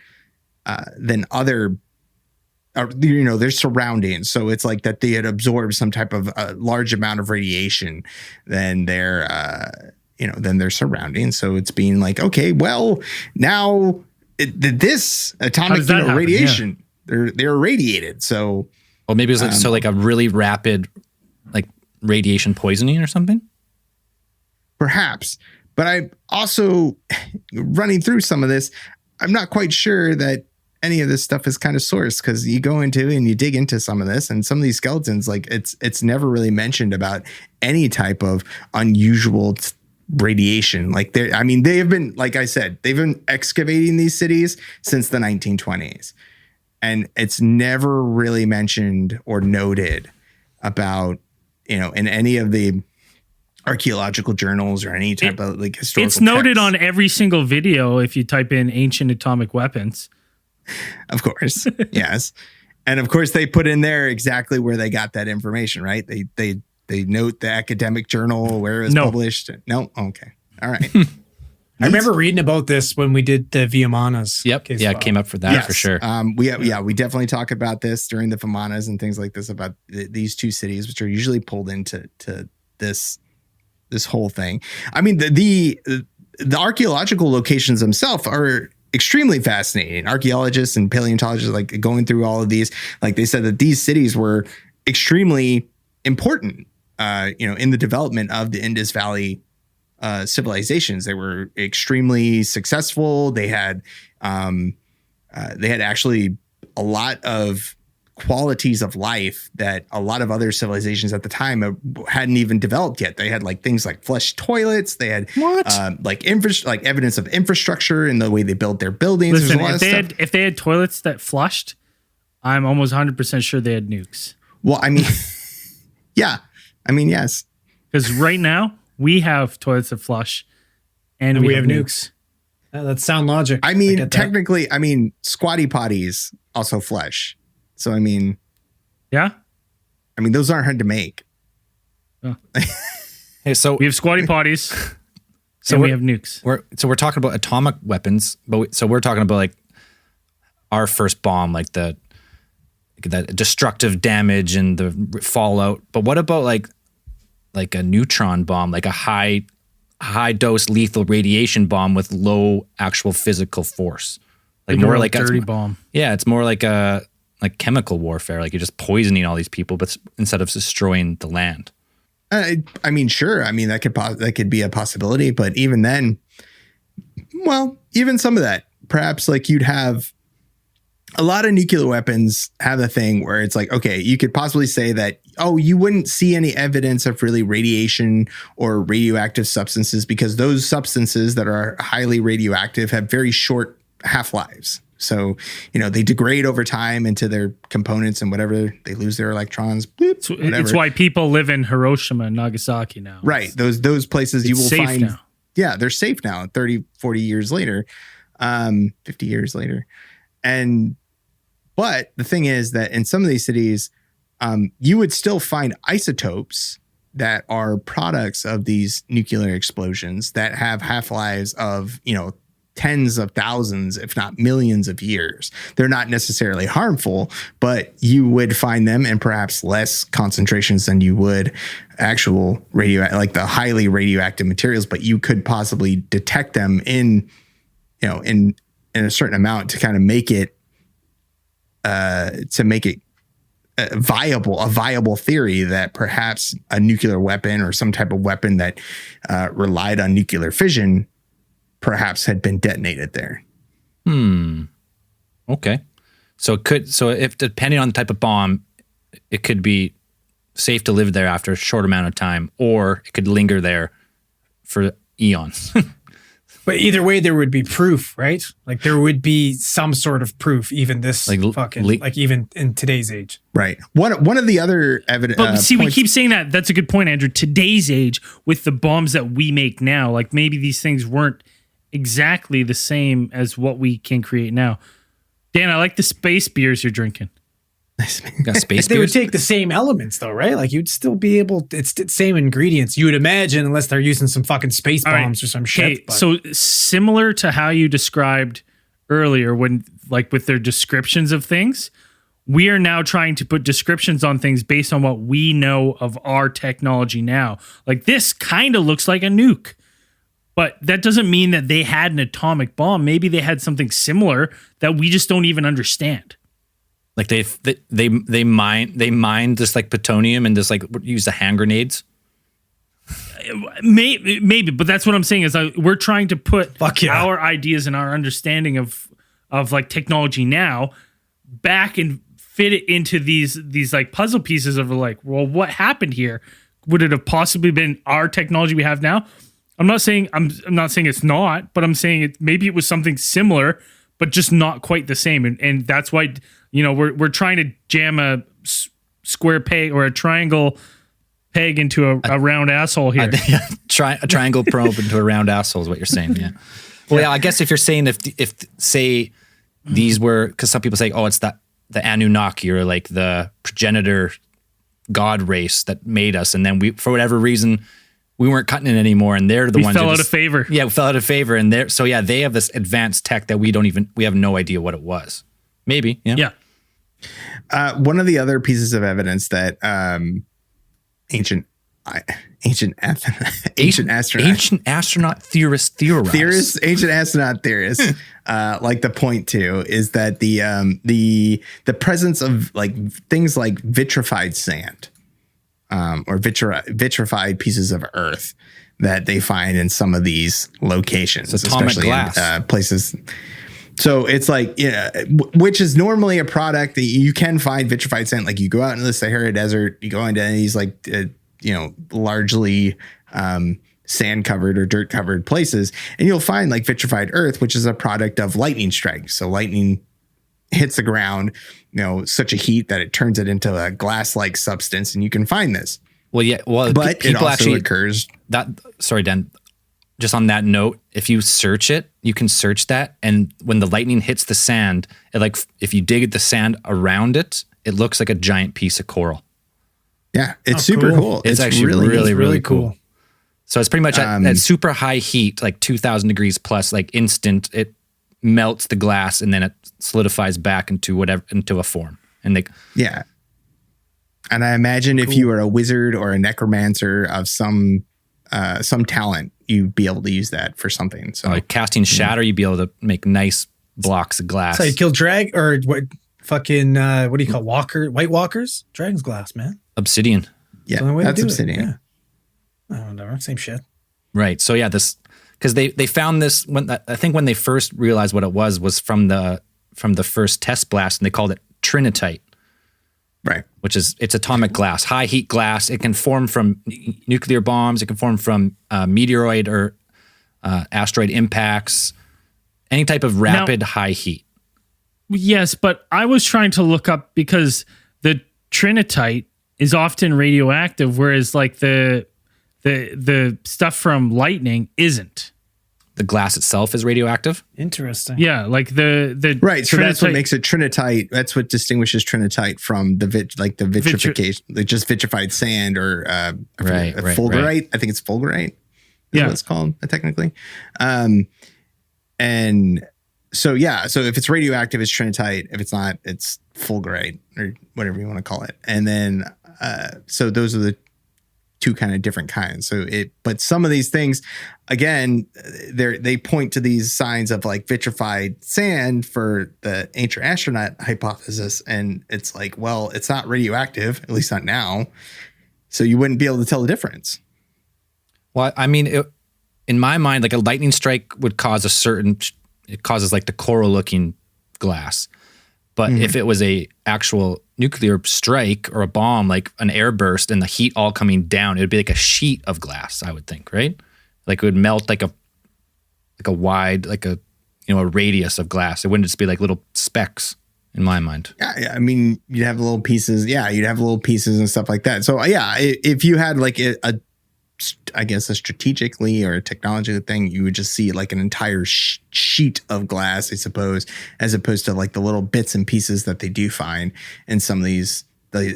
their surroundings. So it's like that they had absorbed some type of large amount of radiation than their surroundings. So it's being like, okay, well, now this atomic radiation, they're irradiated. So well, maybe it was like a really rapid like radiation poisoning or something. Perhaps, but I also, running through some of this, I'm not quite sure that any of this stuff is kind of sourced, because you go into and you dig into some of this, and some of these skeletons, like it's never really mentioned about any type of unusual radiation. Like they have been, like I said, they've been excavating these cities since the 1920s, and it's never really mentioned or noted about, in any of the archaeological journals or any type of like historical It's noted text. on every single video if you type in ancient atomic weapons. Of course. Yes. And of course they put in there exactly where they got that information, right? They note the academic journal where it was published. No. Okay. All right. I remember reading about this when we did the Viemanas. Yep. Yeah, it came up for that for sure. We definitely talk about this during the Viemanas and things like this, about these two cities, which are usually pulled into this whole thing. I mean, the archaeological locations themselves are extremely fascinating. Archaeologists and paleontologists, like going through all of these, like they said that these cities were extremely important, in the development of the Indus Valley civilizations. They were extremely successful. They had actually a lot of qualities of life that a lot of other civilizations at the time hadn't even developed yet. They had like things like flush toilets. They had like evidence of infrastructure in the way they built their buildings. Listen, if they had toilets that flushed, I'm almost 100% sure they had nukes. Well, I mean, yeah, I mean, yes, because right now we have toilets that flush, and we have nukes. That's sound logic. I mean, technically, squatty potties also flush. So, I mean, yeah, those aren't hard to make. Oh. Hey, so we have squatty potties. So we have nukes. We're talking about atomic weapons, but we're talking about like our first bomb, like the destructive damage and the fallout. But what about like a neutron bomb, like a high dose lethal radiation bomb with low actual physical force? Like more like dirty bomb. Yeah, it's more like a chemical warfare. Like you're just poisoning all these people, but instead of destroying the land. I mean, sure. I mean, that could be a possibility, but even then, well, even some of that, perhaps like you'd have a lot of nuclear weapons have a thing where it's like, okay, you could possibly say that, oh, you wouldn't see any evidence of really radiation or radioactive substances because those substances that are highly radioactive have very short half-lives. So, they degrade over time into their components and whatever, they lose their electrons. Bloop, whatever. It's why people live in Hiroshima and Nagasaki now. Right. Those places you will safe find. now. Yeah, they're safe now 30, 40 years later, 50 years later. But the thing is that in some of these cities, you would still find isotopes that are products of these nuclear explosions that have half-lives of, tens of thousands, if not millions of years. They're not necessarily harmful, but you would find them in perhaps less concentrations than you would actual like the highly radioactive materials, but you could possibly detect them in a certain amount to kind of make it a viable theory that perhaps a nuclear weapon or some type of weapon that relied on nuclear fission perhaps had been detonated there. Okay. So if depending on the type of bomb, it could be safe to live there after a short amount of time, or it could linger there for eons. But either way, there would be proof, right? Like there would be some sort of proof, even this even in today's age. Right. One of the other evidence. But see, we keep saying that. That's a good point, Andrew. Today's age with the bombs that we make now, like maybe these things weren't exactly the same as what we can create now. Dan, I like the space beers you're drinking. Got space They would beers? take the same elements though, right? Like you'd still be able, it's the same ingredients. You would imagine, unless they're using some fucking space bombs or some shit. Okay, so similar to how you described earlier when like with their descriptions of things, we are now trying to put descriptions on things based on what we know of our technology now. Like this kind of looks like a nuke. But that doesn't mean that they had an atomic bomb. Maybe they had something similar that we just don't even understand. Like they mine just like plutonium and just like use the hand grenades. Maybe, but that's what I'm saying is we're trying to put yeah. our ideas and our understanding of like technology now back and fit it into these like puzzle pieces of like, well, what happened here? Would it have possibly been our technology we have now? I'm not saying it's not, but I'm saying maybe it was something similar, but just not quite the same. And that's why, we're trying to jam a square peg or a triangle peg into a round asshole here. A triangle probe into a round asshole is what you're saying. Yeah. Well, yeah, I guess if you're saying if say these were, because some people say, oh, it's the Anunnaki or like the progenitor god race that made us. And then we, for whatever reason, we weren't cutting it anymore, and they're the ones fell out of favor. Yeah, we fell out of favor, and they have this advanced tech that we have no idea what it was. Maybe, yeah. One of the other pieces of evidence that ancient astronaut theorists, like to point to is that the presence of like things like vitrified sand. Or vitrified pieces of earth that they find in some of these locations, especially in places. So it's like, which is normally a product that you can find vitrified sand. Like you go out in the Sahara Desert, you go into these like, largely sand covered or dirt covered places, and you'll find like vitrified earth, which is a product of lightning strikes. So lightning hits the ground, such a heat that it turns it into a glass-like substance, and you can find this. Well, yeah. Well, but people it also actually occurs. Sorry, Dan. Just on that note, if you search it, you can search that, and when the lightning hits the sand, if you dig at the sand around it, it looks like a giant piece of coral. Yeah, it's super cool. It's actually really cool. So it's pretty much at super high heat, like 2,000 degrees plus, like instant. It melts the glass and then it solidifies back into a form. And and I imagine if you were a wizard or a necromancer of some talent, you'd be able to use that for something. So like casting shatter, you'd be able to make nice blocks of glass. So you kill drag or what? Fucking what do you call White Walkers? Dragon's glass, man. Obsidian. Yeah, the only way to that's do it, obsidian. yeah. Oh, whatever, same shit. Right. So yeah, this because they found this when I think when they first realized what it was from the first test blast, and they called it trinitite. Right. Which is it's atomic glass, high heat glass. It can form from nuclear bombs. It can form from meteoroid or asteroid impacts. Any type of rapid high heat. Yes, but I was trying to look up because the trinitite is often radioactive, whereas like the stuff from lightning isn't. The glass itself is radioactive. Interesting. Yeah, like the Right. So that's what trinitite- makes it trinitite. That's what distinguishes trinitite from the vitrification, like just vitrified sand or fulgurite. Right. I think it's fulgurite. Yeah. What it's called technically. And so yeah, so if it's radioactive, it's trinitite. If it's not, it's fulgurite or whatever you want to call it. And then so those are the two kind of different kinds. But some of these things, again, they point to these signs of like vitrified sand for the ancient astronaut hypothesis. And it's like, well, it's not radioactive, at least not now. So you wouldn't be able to tell the difference. Well, I mean, in my mind, like a lightning strike would cause it causes like the coral looking glass. But if it was a actual nuclear strike or a bomb, like an airburst and the heat all coming down, it would be like a sheet of glass, I would think, right? Like it would melt like a wide, like a radius of glass. It wouldn't just be like little specks in my mind. Yeah. I mean, you'd have little pieces. Yeah. You'd have little pieces and stuff like that. So yeah, if you had like I guess a strategically or a technology thing, you would just see like an entire sheet of glass, I suppose, as opposed to like the little bits and pieces that they do find in some of the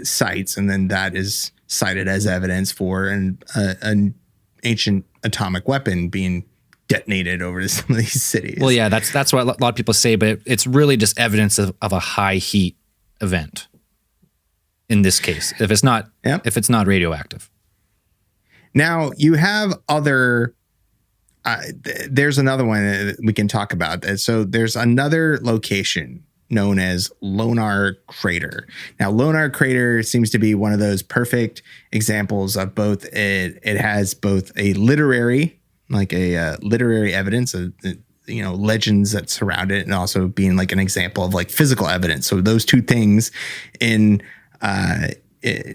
sites. And then that is cited as evidence for an ancient atomic weapon being detonated over to some of these cities. Well, yeah, that's what a lot of people say, but it's really just evidence of a high heat event in this case, if it's not radioactive. Now you have other. There's another one that we can talk about. So there's another location known as Lonar Crater. Now Lonar Crater seems to be one of those perfect examples of both. It has both a literary evidence of legends that surround it, and also being like an example of like physical evidence. So those two things in.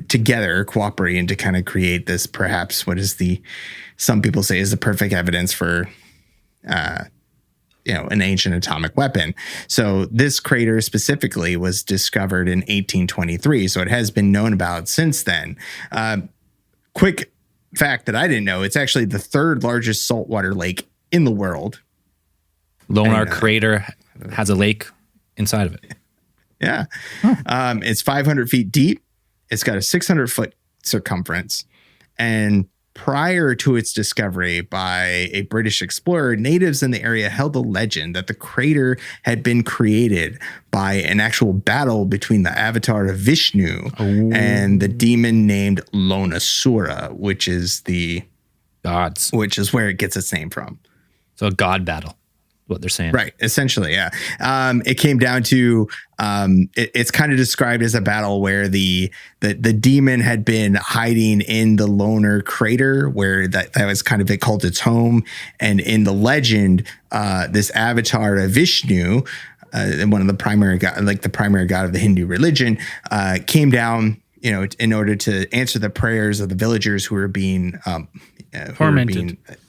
Together cooperating to kind of create this, perhaps what is some people say is the perfect evidence for an ancient atomic weapon. So this crater specifically was discovered in 1823, so it has been known about since then. Quick fact that I didn't know, it's actually the third largest saltwater lake in the world. Lonar Crater has a lake inside of it. Yeah. It's 500 feet deep. It's got a 600-foot circumference. And prior to its discovery by a British explorer, natives in the area held the legend that the crater had been created by an actual battle between the avatar of Vishnu and the demon named Lonasura, which is where it gets its name from. So a god battle. What they're saying. Right. Essentially. Yeah. It came down to, it's kind of described as a battle where the demon had been hiding in the Lonar Crater, where that was kind of, it called its home. And in the legend, this avatar of Vishnu, one of the primary god of the Hindu religion, came down, in order to answer the prayers of the villagers who were being,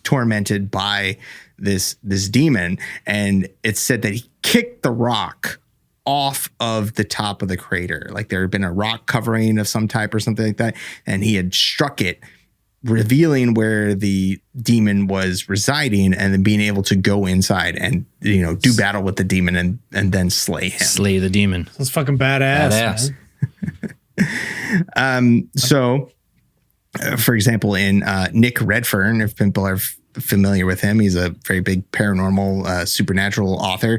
tormented by this demon. And it's said that he kicked the rock off of the top of the crater. Like there had been a rock covering of some type or something like that. And he had struck it, revealing where the demon was residing, and then being able to go inside and, do battle with the demon and then slay him. Slay the demon. That's fucking badass. So, for example, in Nick Redfern, if people are familiar with him, he's a very big paranormal, supernatural author.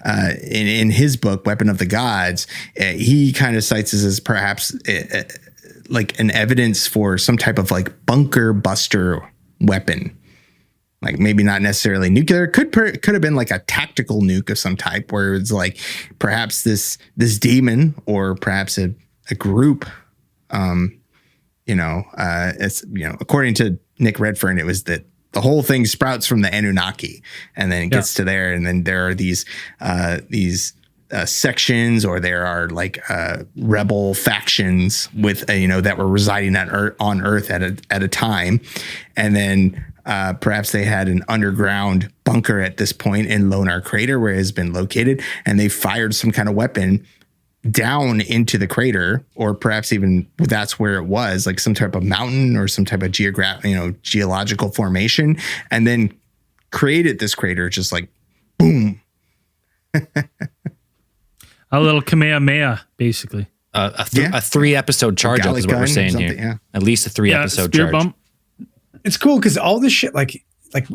In his book, Weapon of the Gods, he kind of cites this as perhaps like an evidence for some type of like bunker buster weapon. like maybe not necessarily nuclear, could have been like a tactical nuke of some type, where it's like perhaps this demon or perhaps a group, it's, according to Nick Redfern, it was that the whole thing sprouts from the Anunnaki, and then it gets to there, and then there are these sections, or there are like rebel factions with that were residing on Earth at a time, and then perhaps they had an underground bunker at this point in Lonar Crater where it has been located, and they fired some kind of weapon down into the crater, or perhaps even that's where it was, like some type of mountain or some type of geological formation, and then created this crater, just like boom. A little Kamehameha, basically. A 3-episode charge up is what we're saying here. Yeah. At least a 3-episode spear charge. bump. It's cool because all this shit, like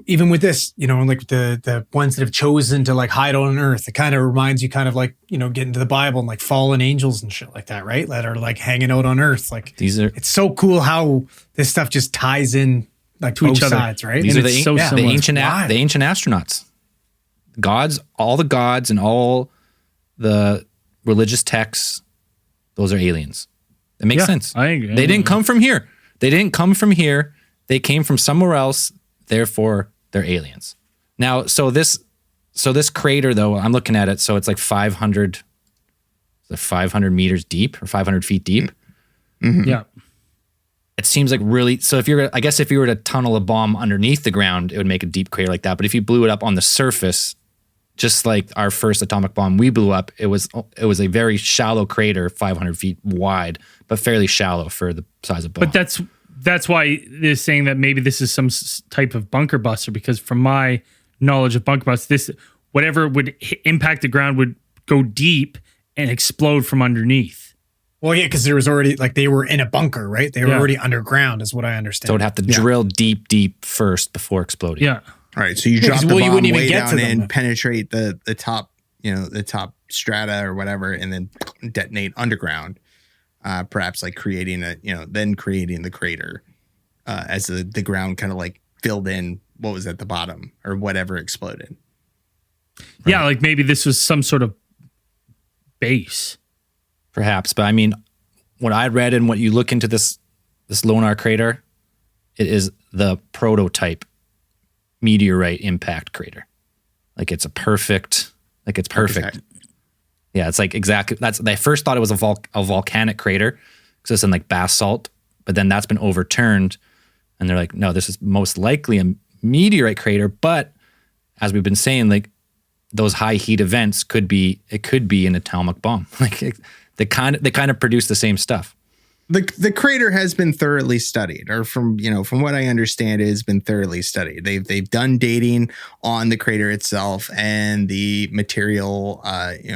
even with this, like the ones that have chosen to like hide on Earth, it kind of reminds you kind of like, get into the Bible and like fallen angels and shit like that, right? That are like hanging out on Earth. Like it's so cool how this stuff just ties in like to both sides, right? These and are the ancient astronauts. Gods, all the gods and all the religious texts, those are aliens. It makes sense. I agree. They didn't come from here. They came from somewhere else. Therefore, they're aliens. Now, so this crater, though, I'm looking at it. So it's like 500 meters deep or 500 feet deep. Mm-hmm. Yeah. It seems like really. So if you were to tunnel a bomb underneath the ground, it would make a deep crater like that. But if you blew it up on the surface, just like our first atomic bomb we blew up, it was a very shallow crater, 500 feet wide, but fairly shallow for the size of bomb. But that's why they're saying that maybe this is some type of bunker buster, because from my knowledge of bunker busters, whatever would impact the ground would go deep and explode from underneath. Well, yeah, because there was already they were in a bunker, right? They were already underground, is what I understand. So it would have to drill deep first before exploding. Yeah. All right, so you drop the bomb you wouldn't even way get down to them. in, penetrate the top, the top strata or whatever, and then detonate underground. Perhaps like creating the crater as the ground kind of like filled in what was at the bottom or whatever exploded. Right. Yeah, like maybe this was some sort of base. Perhaps, but I mean, what I read and what you look into this Lonar crater, it is the prototype meteorite impact crater. Like it's perfect. Yeah, it's like exactly. They first thought it was a volcanic crater because it's in like basalt, but then that's been overturned, and they're like, no, this is most likely a meteorite crater. But as we've been saying, like those high heat events could be an atomic bomb. Like they kind of produce the same stuff. The crater has been thoroughly studied, or from what I understand, it has been thoroughly studied. They've done dating on the crater itself and the material,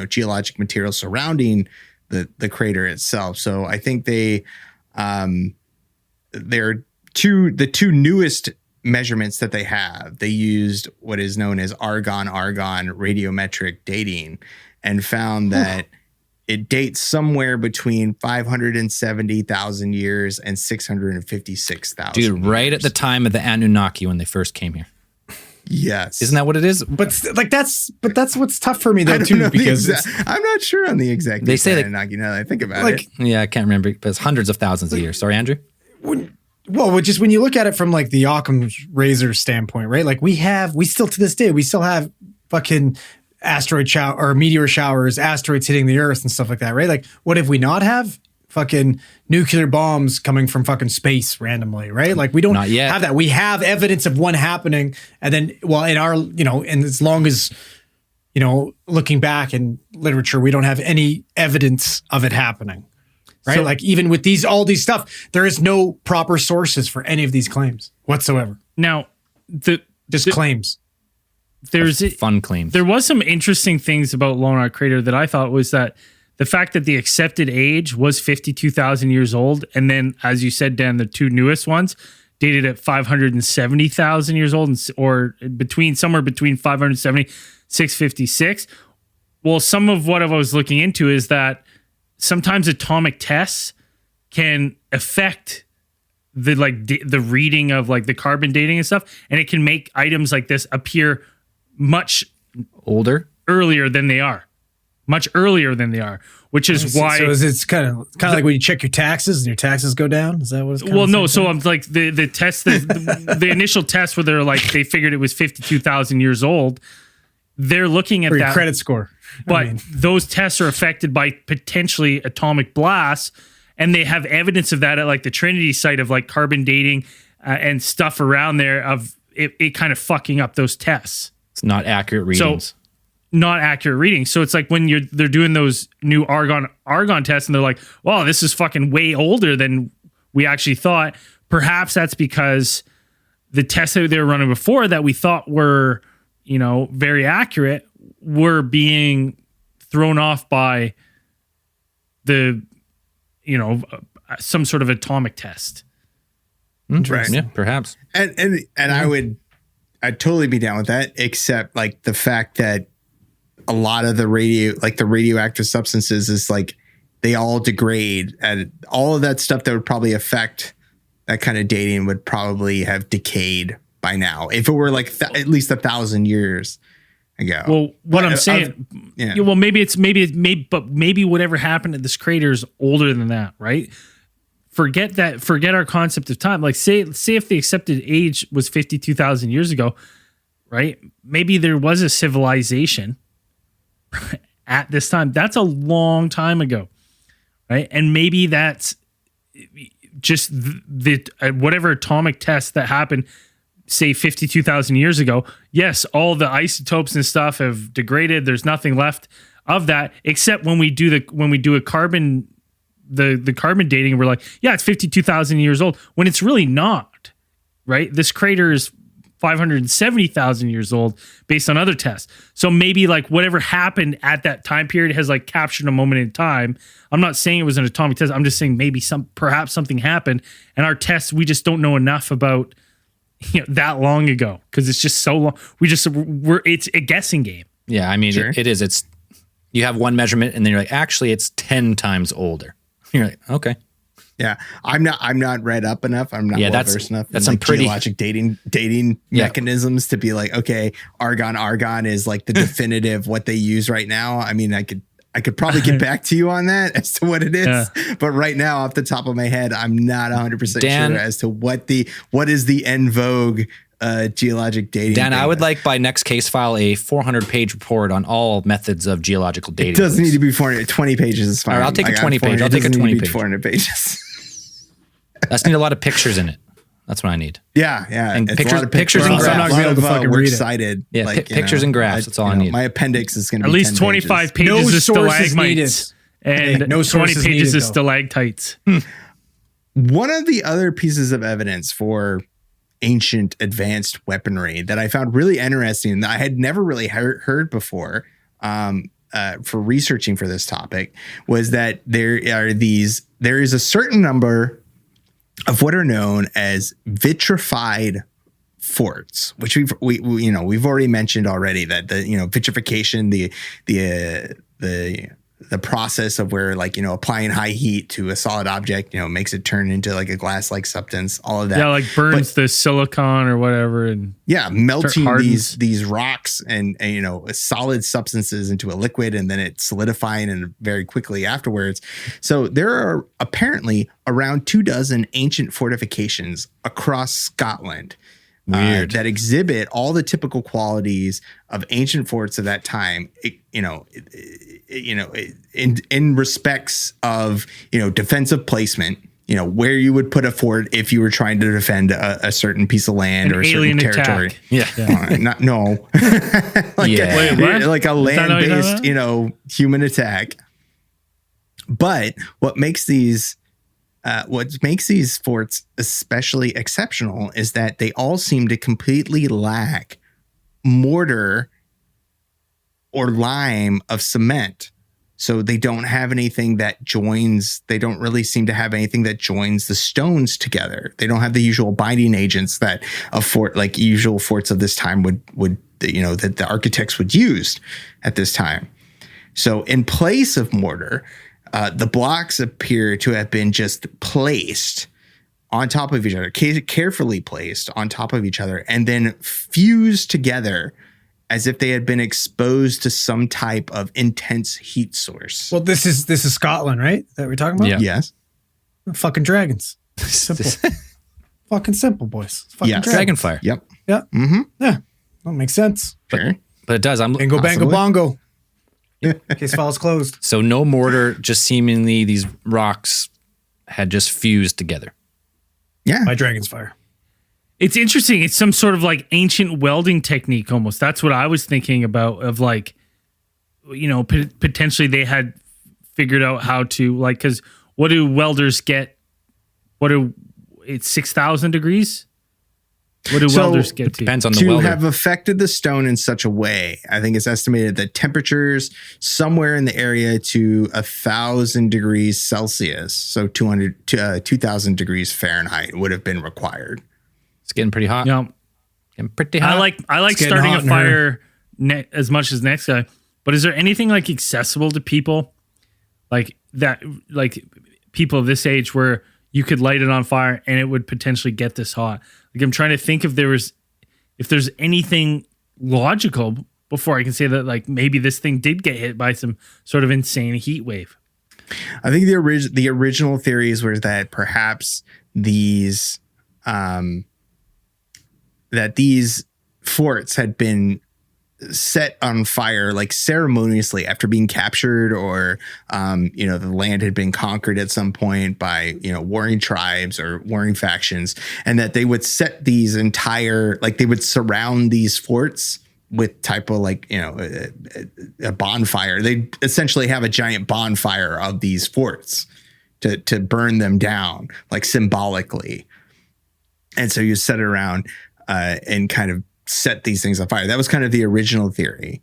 geologic material surrounding the crater itself. So I think they're the two newest measurements that they have. They used what is known as argon radiometric dating, and found that it dates somewhere between 570,000 years and 656,000. Dude, right at the time of the Anunnaki when they first came here. Yes. Isn't that what it is? But that's what's tough for me though too, because I'm not sure on the exact. They say Anunnaki now that I think about it. Yeah, I can't remember, but it's hundreds of thousands of years. Sorry, Andrew. Just when you look at it from like the Occam's razor standpoint, right? Like we still to this day, we still have fucking asteroid shower or meteor showers, asteroids hitting the Earth and stuff like that, right? Like, what if we not have fucking nuclear bombs coming from fucking space randomly, right? Like, we don't have that. We have evidence of one happening, and then, in our, and as long as, looking back in literature, we don't have any evidence of it happening, right? So, like, even with all these stuff, there is no proper sources for any of these claims whatsoever. Now, claims. There's fun claims. There was some interesting things about Lonar Crater that I thought was that the fact that the accepted age was 52,000 years old, and then, as you said, Dan, the two newest ones dated at 570,000 years old, or somewhere between 570 656. Well, some of what I was looking into is that sometimes atomic tests can affect the the reading of like the carbon dating and stuff, and it can make items like this appear much Older. earlier than they are, which is why. So it's kind of like when you check your taxes and your taxes go down. Is that what it's? Well, no. So I'm like the test, the initial test where they're like they figured it was 52,000 years old. They're looking at or your that credit score, but those tests are affected by potentially atomic blasts, and they have evidence of that at like the Trinity site of like carbon dating and stuff around there of it kind of fucking up those tests. It's not accurate readings. So not accurate readings. So it's like when they're doing those new argon tests and they're like, wow, this is fucking way older than we actually thought. Perhaps that's because the tests that they were running before that we thought were, very accurate were being thrown off by the, some sort of atomic test. Right. Yeah, perhaps. And I'd totally be down with that, except like the fact that a lot of the radioactive substances is like they all degrade, and all of that stuff that would probably affect that kind of dating would probably have decayed by now if it were like at least 1,000 years ago. Well, what I'm saying, well, maybe whatever happened at this crater is older than that, right? Forget our concept of time. Like say if the accepted age was 52,000 years ago, right? Maybe there was a civilization at this time. That's a long time ago, right? And maybe that's just the whatever atomic test that happened, say 52,000 years ago. Yes, all the isotopes and stuff have degraded. There's nothing left of that except when we do a carbon. The carbon dating, we're like, yeah, it's 52,000 years old when it's really not, right? This crater is 570,000 years old based on other tests. So maybe like whatever happened at that time period has like captured a moment in time. I'm not saying it was an atomic test. I'm just saying maybe perhaps something happened and our tests, we just don't know enough about that long ago because it's just so long. It's a guessing game. Yeah, I mean, Sure. it is. It's you have one measurement and then you're like, actually, it's 10 times older. You're like, okay. Yeah, I'm not read up enough. I'm not well-versed enough. That's in, some pretty geologic dating mechanisms to be like, okay, argon is like the definitive what they use right now. I mean, I could probably get back to you on that as to what it is, but right now, off the top of my head, I'm not 100% sure as to what is the en vogue geologic dating. Dan, I would like by next case file a 400-page report on all methods of geological dating. It doesn't need to be 400. 20 pages is fine. All right, I'll take a 20 page. I'll take a 20 page. 400 pages. I just need a lot of pictures in it. That's what I need. Yeah. And It's pictures a lot of pictures and and graphs. graphs. I'm not gonna be able to fucking We're read it. excited. Yeah, pictures and graphs. That's all I need. My appendix is going to At be least 10 25 pages. pages No of sources stalagmites and no 20 sources pages needed, of though. stalactites. One of the other pieces of evidence for ancient advanced weaponry that I found really interesting that I had never really heard before for researching for this topic was that there is a certain number of what are known as vitrified forts, which we've already mentioned already that the vitrification, the process of where applying high heat to a solid object, makes it turn into like a glass-like substance, all of that. Yeah, like burns the silicon or whatever. And melting hardens. these rocks and solid substances into a liquid and then it solidifying and very quickly afterwards. So there are apparently around 24 ancient fortifications across Scotland that exhibit all the typical qualities of ancient forts of that time. In respects of defensive placement, where you would put a fort if you were trying to defend a certain piece of land or a certain territory. Attack. Like Yeah. Wait, what? like a Is that how you know land-based, that? human attack. But what makes these forts especially exceptional is that they all seem to completely lack mortar or lime of cement. So they don't have anything that joins, they don't really seem to have anything that joins the stones together. They don't have the usual binding agents that a fort, like usual forts of this time would that the architects would use at this time. So in place of mortar, the blocks appear to have been just placed on top of each other, carefully placed on top of each other, and then fused together as if they had been exposed to some type of intense heat source. Well, this is Scotland, right? That we're talking about? Yeah. Yes. Fucking dragons. Simple. Fucking simple, boys. Fucking Yes. dragons. Dragonfire. Yep. Yeah. Mm-hmm. Yeah. That makes sense. Sure. But it does. Bingo, bango, Possibly. bongo. Case file's closed. So no mortar, just seemingly these rocks had just fused together. Yeah. My dragon's fire. It's interesting. It's some sort of like ancient welding technique almost. That's what I was thinking about, of like, you know, potentially they had figured out how to, like, because what do welders get? It's 6,000 degrees? What do welders get to? Depends on the To welder. have affected the stone in such a way, I think it's estimated that temperatures somewhere in the area to 1,000 degrees Celsius, so 2,000 degrees Fahrenheit, would have been required. It's getting pretty hot. Yeah. Getting pretty hot. I like It's getting starting a hot in here. fire as much as next guy. But is there anything like accessible to people like that, like people of this age, where you could light it on fire and it would potentially get this hot? Like, I'm trying to think if there's anything logical before I can say that like maybe this thing did get hit by some sort of insane heat wave. I think the original theories were that perhaps these forts had been set on fire like ceremoniously after being captured, or the land had been conquered at some point by warring tribes or warring factions, and that they would set these they would surround these forts with type of a bonfire. They essentially have a giant bonfire of these forts to burn them down, like symbolically. And so you set it around and kind of set these things on fire. That was kind of the original theory.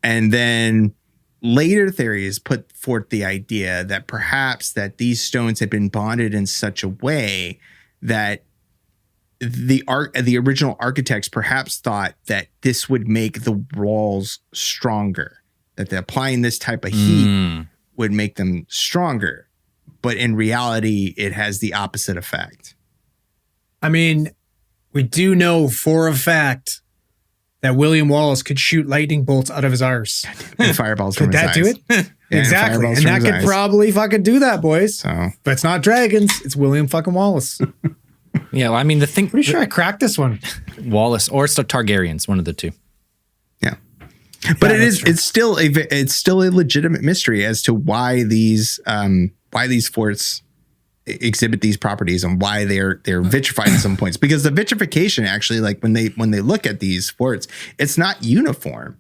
And then later theories put forth the idea that perhaps that these stones had been bonded in such a way that the original architects perhaps thought that this would make the walls stronger, that applying this type of heat would make them stronger. But in reality, it has the opposite effect. I mean, we do know for a fact that William Wallace could shoot lightning bolts out of his arse. And fireballs from Could his that do eyes. it? Yeah, Exactly. fireballs And from that his could eyes. probably fucking do that, boys. So But it's not dragons. It's William fucking Wallace. Yeah, well, I mean, the thing, Pretty sure I cracked this one. Wallace or it's the Targaryens, one of the two. yeah, but that's true. it's still a legitimate mystery as to why these forts exhibit these properties and why they're vitrified at some points, because the vitrification actually, like when they look at these forts, it's not uniform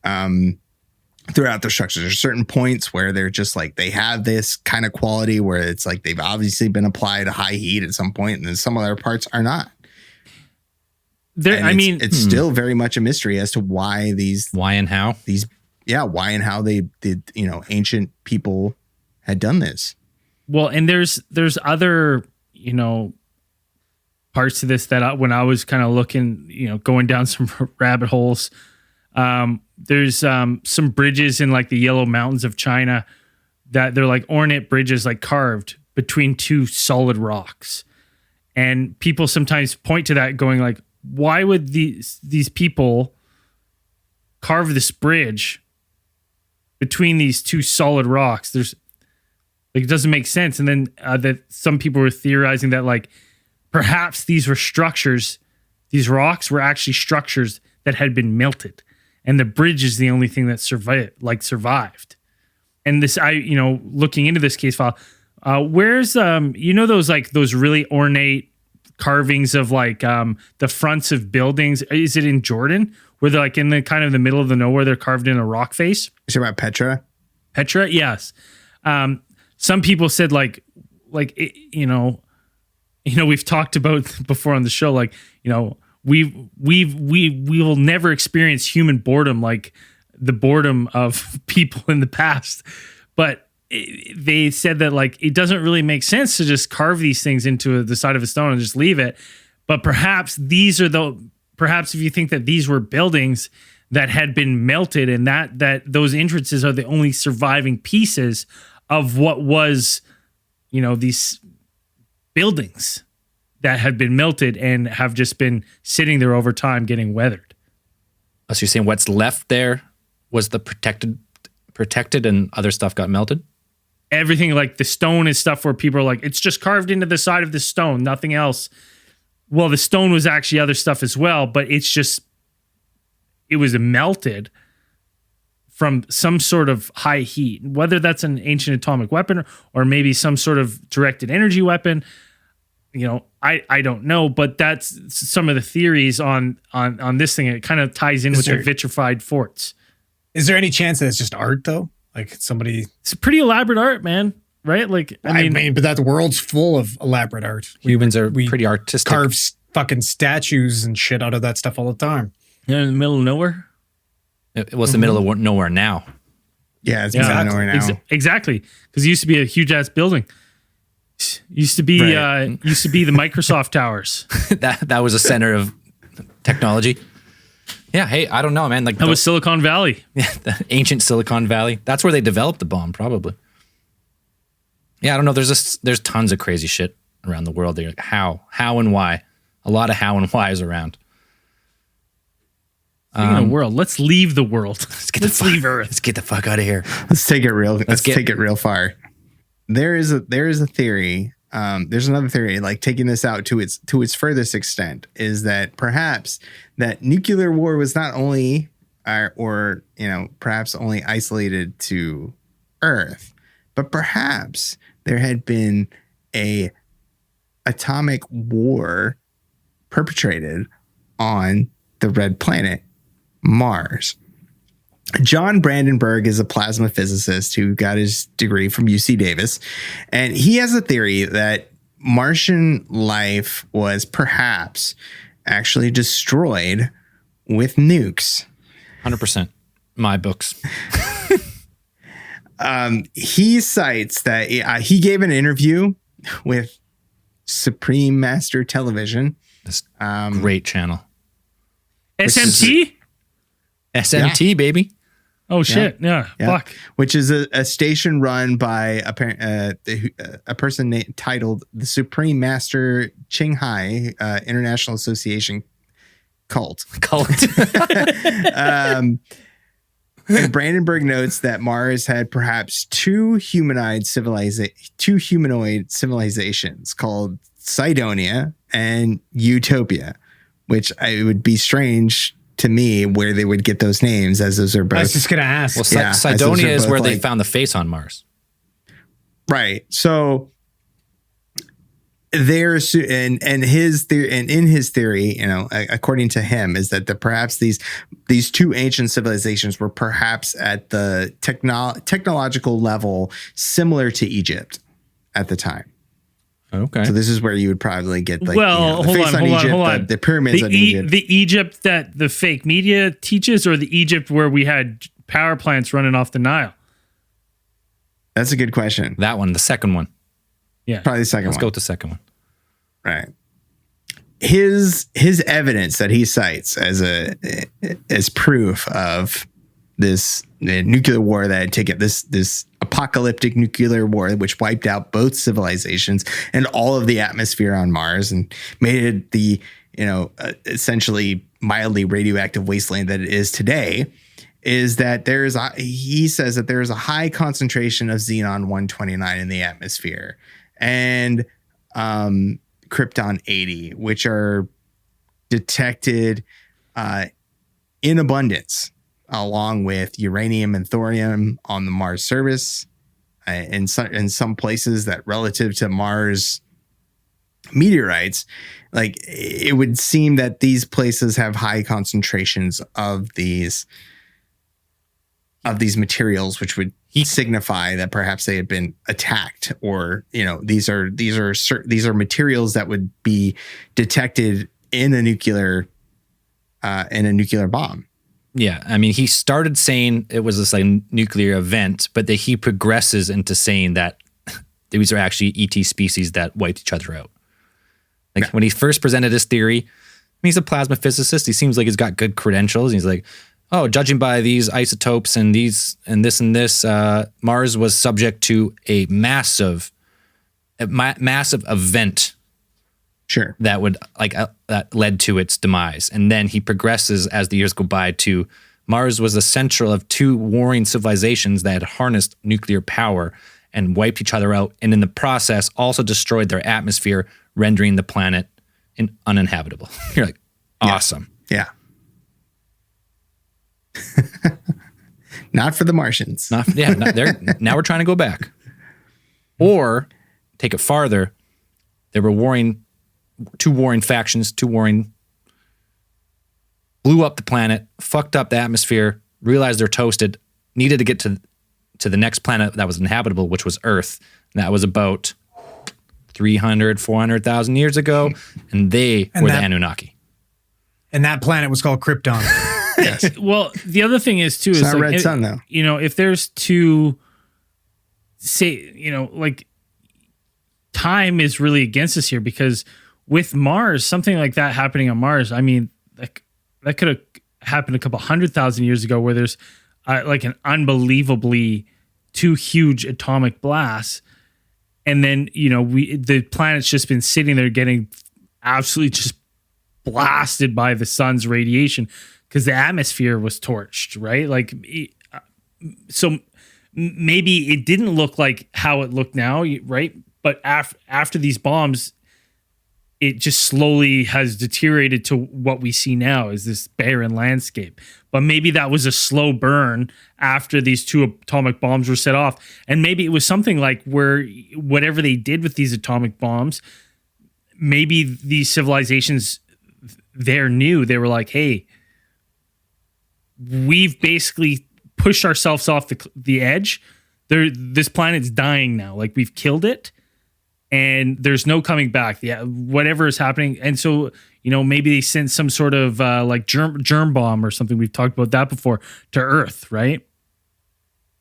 throughout the structures. There's certain points where they're just like they have this kind of quality where it's like they've obviously been applied to high heat at some point, and then some other parts are not. And it's still very much a mystery as to why Why and how? why and how they did, ancient people had done this. Well, and there's other, parts to this that when I was kind of looking, going down some rabbit holes, there's some bridges in like the Yellow Mountains of China that they're like ornate bridges, like carved between two solid rocks. And people sometimes point to that going like, why would these people carve this bridge between these two solid rocks? It doesn't make sense. And then that some people were theorizing that like perhaps these were structures, these rocks were actually structures that had been melted, and the bridge is the only thing that survived. And this, looking into this case file, where's those really ornate carvings of like the fronts of buildings? Is it in Jordan where they're like in the kind of the middle of the nowhere, they're carved in a rock face? You're talking about Petra? Petra, yes. Some people said we've talked about before on the show, like, we will never experience human boredom like the boredom of people in the past. But they said that like it doesn't really make sense to just carve these things into the side of a stone and just leave it. But perhaps perhaps if you think that these were buildings that had been melted, and that those entrances are the only surviving pieces of what was, these buildings that had been melted and have just been sitting there over time getting weathered. So you're saying what's left there was the protected and other stuff got melted? Everything like the stone is stuff where people are like, it's just carved into the side of the stone, nothing else. Well, the stone was actually other stuff as well, but it was melted from some sort of high heat, whether that's an ancient atomic weapon or maybe some sort of directed energy weapon. I don't know, but that's some of the theories on this thing. It kind of ties in with the vitrified forts. Is there any chance that it's just art though? Like somebody... It's pretty elaborate art, man. Right? Like, I mean, but that world's full of elaborate art. Humans are pretty artistic. Carve fucking statues and shit out of that stuff all the time. In the middle of nowhere? It was the middle of nowhere now. Yeah, it's middle of nowhere now. Exactly. Because it used to be a huge ass building. Used to be the Microsoft towers. that was a center of technology. Yeah, hey, I don't know, man. Like that was Silicon Valley. Yeah, the ancient Silicon Valley. That's where they developed the bomb, probably. Yeah, I don't know. There's tons of crazy shit around the world. They're like, how and why. A lot of how and whys around. Speaking of world, let's leave the world. Let's leave Earth. Let's get the fuck out of here. Let's take it real. Let's take it real far. There is a theory. There's another theory, like taking this out to its furthest extent, is that perhaps that nuclear war was not only, or perhaps only isolated to Earth, but perhaps there had been a atomic war perpetrated on the red planet, Mars. John Brandenburg is a plasma physicist who got his degree from UC Davis, and he has a theory that Martian life was perhaps actually destroyed with nukes. 100%. My books. He cites that he gave an interview with Supreme Master Television. This great channel. SMT? SMT, baby. Oh, shit. Yeah. Fuck. Which is a station run by a person titled the Supreme Master Qinghai International Association Cult. And Brandenburg notes that Mars had perhaps two humanoid civilizations called Cydonia and Utopia, which it would be strange to me where they would get those names, as those are both. I was just going to ask. Well, Cydonia is where they found the face on Mars. Right. So there's in his theory, according to him, is that perhaps these two ancient civilizations were perhaps at the technological level similar to Egypt at the time. Okay. So this is where you would probably get the hold on. The pyramids of Egypt. The Egypt that the fake media teaches, or the Egypt where we had power plants running off the Nile? That's a good question. That one, the second one. Yeah. Probably the second one. Let's go with the second one. Right. His evidence that he cites as proof of this nuclear war that had taken this apocalyptic nuclear war, which wiped out both civilizations and all of the atmosphere on Mars and made it the essentially mildly radioactive wasteland that it is today, is that he says that there is a high concentration of xenon-129 in the atmosphere and krypton-80, which are detected in abundance, along with uranium and thorium on the Mars surface, in some places that relative to Mars meteorites, like it would seem that these places have high concentrations of these materials, which would signify that perhaps they had been attacked, or these are materials that would be detected in a nuclear bomb. Yeah, I mean, he started saying it was this nuclear event, but then he progresses into saying that these are actually ET species that wiped each other out. When he first presented his theory, he's a plasma physicist. He seems like he's got good credentials. He's like, oh, judging by these isotopes and these and this, Mars was subject to a massive massive event Sure. that would that led to its demise. And then he progresses as the years go by to Mars was the center of two warring civilizations that had harnessed nuclear power and wiped each other out, and in the process also destroyed their atmosphere, rendering the planet uninhabitable. You're like, awesome. Yeah. Not for the Martians. Now we're trying to go back. Or take it farther, there were two warring factions, blew up the planet, fucked up the atmosphere, realized they're toasted, needed to get to the next planet that was inhabitable, which was Earth. And that was about 400,000 years ago. And they were the Anunnaki. And that planet was called Krypton. Yes. Well, the other thing is too, It's is not like, red sun, though. You know, if there's two, say, you know, like time is really against us here, because with Mars, something like that happening on Mars, I mean, that could have happened a couple 100,000 years ago, where there's like an unbelievably two huge atomic blasts, and then, you know, the planet's just been sitting there getting absolutely just blasted by the sun's radiation because the atmosphere was torched, right? Like, so maybe it didn't look like how it looked now, right? But after these bombs, it just slowly has deteriorated to what we see now is this barren landscape. But maybe that was a slow burn after these two atomic bombs were set off. And maybe it was something like where whatever they did with these atomic bombs, maybe these civilizations, they were like, hey, we've basically pushed ourselves off the edge. This planet's dying now. Like, we've killed it. And there's no coming back. Yeah, whatever is happening. And so, you know, maybe they sent some sort of like germ bomb or something. We've talked about that before to Earth, right?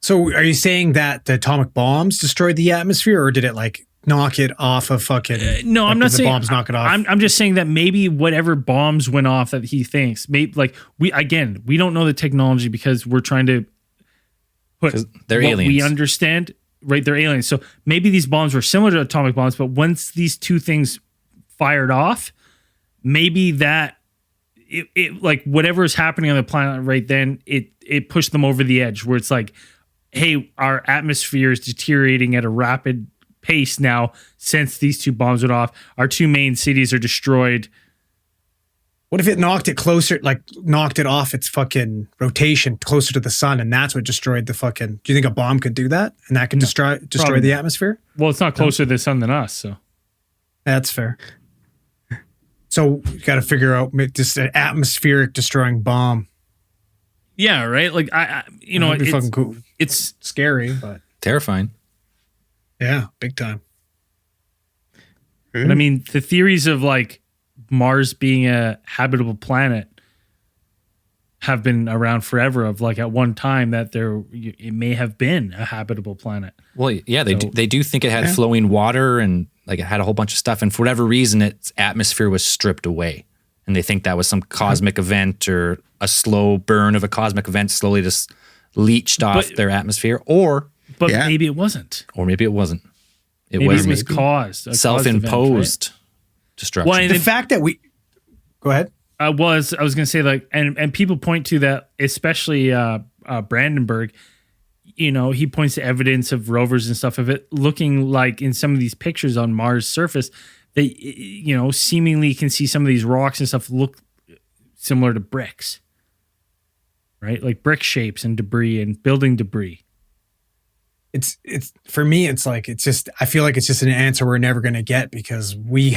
So are you saying that the atomic bombs destroyed the atmosphere, or did it like knock it off of fucking? No, like, I'm not did the saying bombs knock it off. I'm just saying that maybe whatever bombs went off that he thinks, maybe like we don't know the technology because we're trying to put they're what aliens. We understand. Right, they're aliens. So maybe these bombs were similar to atomic bombs, but once these two things fired off, maybe that it like whatever is happening on the planet right then, it pushed them over the edge where it's like, hey, our atmosphere is deteriorating at a rapid pace now since these two bombs went off. Our two main cities are destroyed. What if it knocked it closer, like knocked it off its fucking rotation closer to the sun, and that's what destroyed the fucking? Do you think a bomb could do that, and that can destroy the atmosphere? Well, it's not closer to the sun than us, so That's fair. So you got to figure out just an atmospheric destroying bomb. yeah, right. Like I you know, That'd be it's fucking cool. it's Scary, but Terrifying. yeah, big time. But I mean, the theories of like Mars being a habitable planet have been around forever. Of like at one time that it may have been a habitable planet. Well, yeah, they do think it had flowing water and like it had a whole bunch of stuff, and for whatever reason, its atmosphere was stripped away, and they think that was some cosmic event or a slow burn of a cosmic event, slowly just leached off their atmosphere, But maybe it wasn't. or maybe it wasn't. Maybe it was caused a self-imposed destruction. Well, and The fact that we go ahead. I was going to say, like, and people point to that, especially Brandenburg. You know, he points to evidence of rovers and stuff of it looking like in some of these pictures on Mars' surface, they, you know, seemingly can see some of these rocks and stuff look similar to bricks, right? Like brick shapes and debris and building debris. It's for me, it's like, it's just, I feel like it's just an answer we're never going to get because we've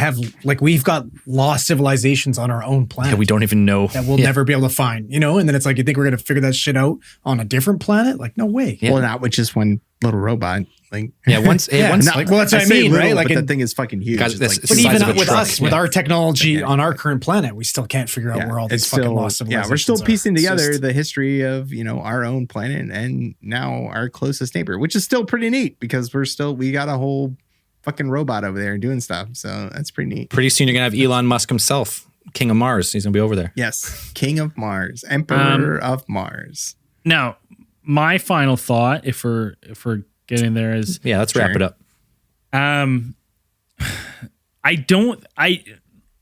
got lost civilizations on our own planet Yeah, we don't even know. that we'll never be able to find, you know? And then it's like, you think we're going to figure that shit out on a different planet? Like, no way. Yeah. Well, not with just one little robot. Like, Yeah, once not- like, well, that's what I say mean, little, right? Like, but the in- thing is fucking huge. Guys, It's this- like it's But the size even of a with truck. us, with Yeah. our technology on our current planet, we still can't figure out where all these it's fucking still, lost civilizations we're still piecing are. It's together just- the history of, you know, our own planet and now our closest neighbor, which is still pretty neat because we got a whole fucking robot over there doing stuff. So that's pretty neat. Pretty soon you're gonna have Elon Musk himself, King of Mars. He's gonna be over there. Yes. King of Mars, Emperor of Mars. Now, my final thought, if we're getting there, is Yeah, let's wrap Sure. it up.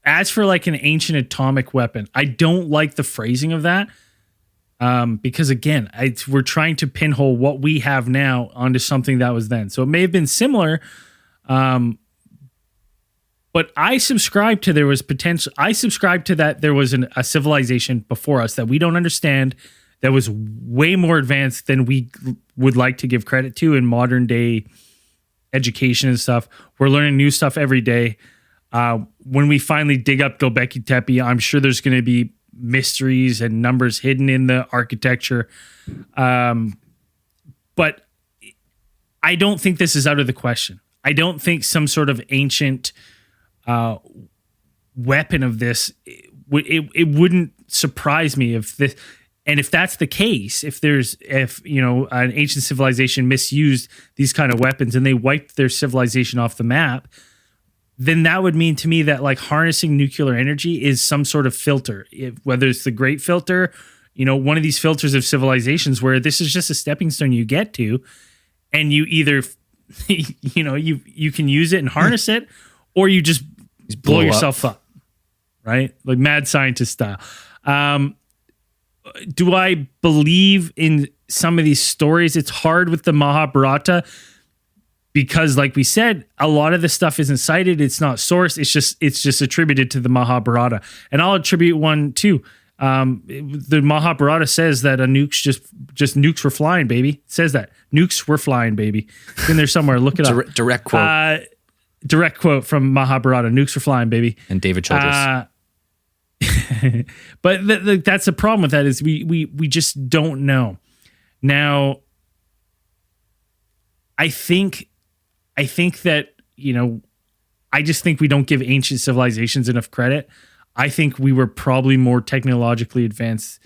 as for like an ancient atomic weapon, I don't like the phrasing of that. Because again, we're trying to pinhole what we have now onto something that was then. So it may have been similar, but I subscribe to there was potential. I subscribe to that there was a civilization before us that we don't understand, that was way more advanced than we would like to give credit to in modern day education and stuff. We're learning new stuff every day. When we finally dig up Göbekli Tepe, I'm sure there's going to be mysteries and numbers hidden in the architecture. But I don't think this is out of the question. I don't think some sort of ancient weapon of this, it wouldn't surprise me if this, and if that's the case, if an ancient civilization misused these kind of weapons and they wiped their civilization off the map, then that would mean to me that like harnessing nuclear energy is some sort of filter, whether it's the Great Filter, one of these filters of civilizations where this is just a stepping stone you get to, and you either, you can use it and harness it, or you just blow yourself up, right? Like mad scientist style. Do I believe in some of these stories? It's hard with the Mahabharata because, like we said, a lot of the stuff isn't cited. It's not sourced. It's just attributed to the Mahabharata. And I'll attribute one too. The Mahabharata says that a nuke's just nukes were flying, baby. It says that nukes were flying, baby. It's in there somewhere. Look it up. Direct quote. Direct quote from Mahabharata. Nukes were flying, baby. And David Childress. But that's the problem with that is we just don't know. Now, I think that, I just think we don't give ancient civilizations enough credit. I think we were probably more technologically advanced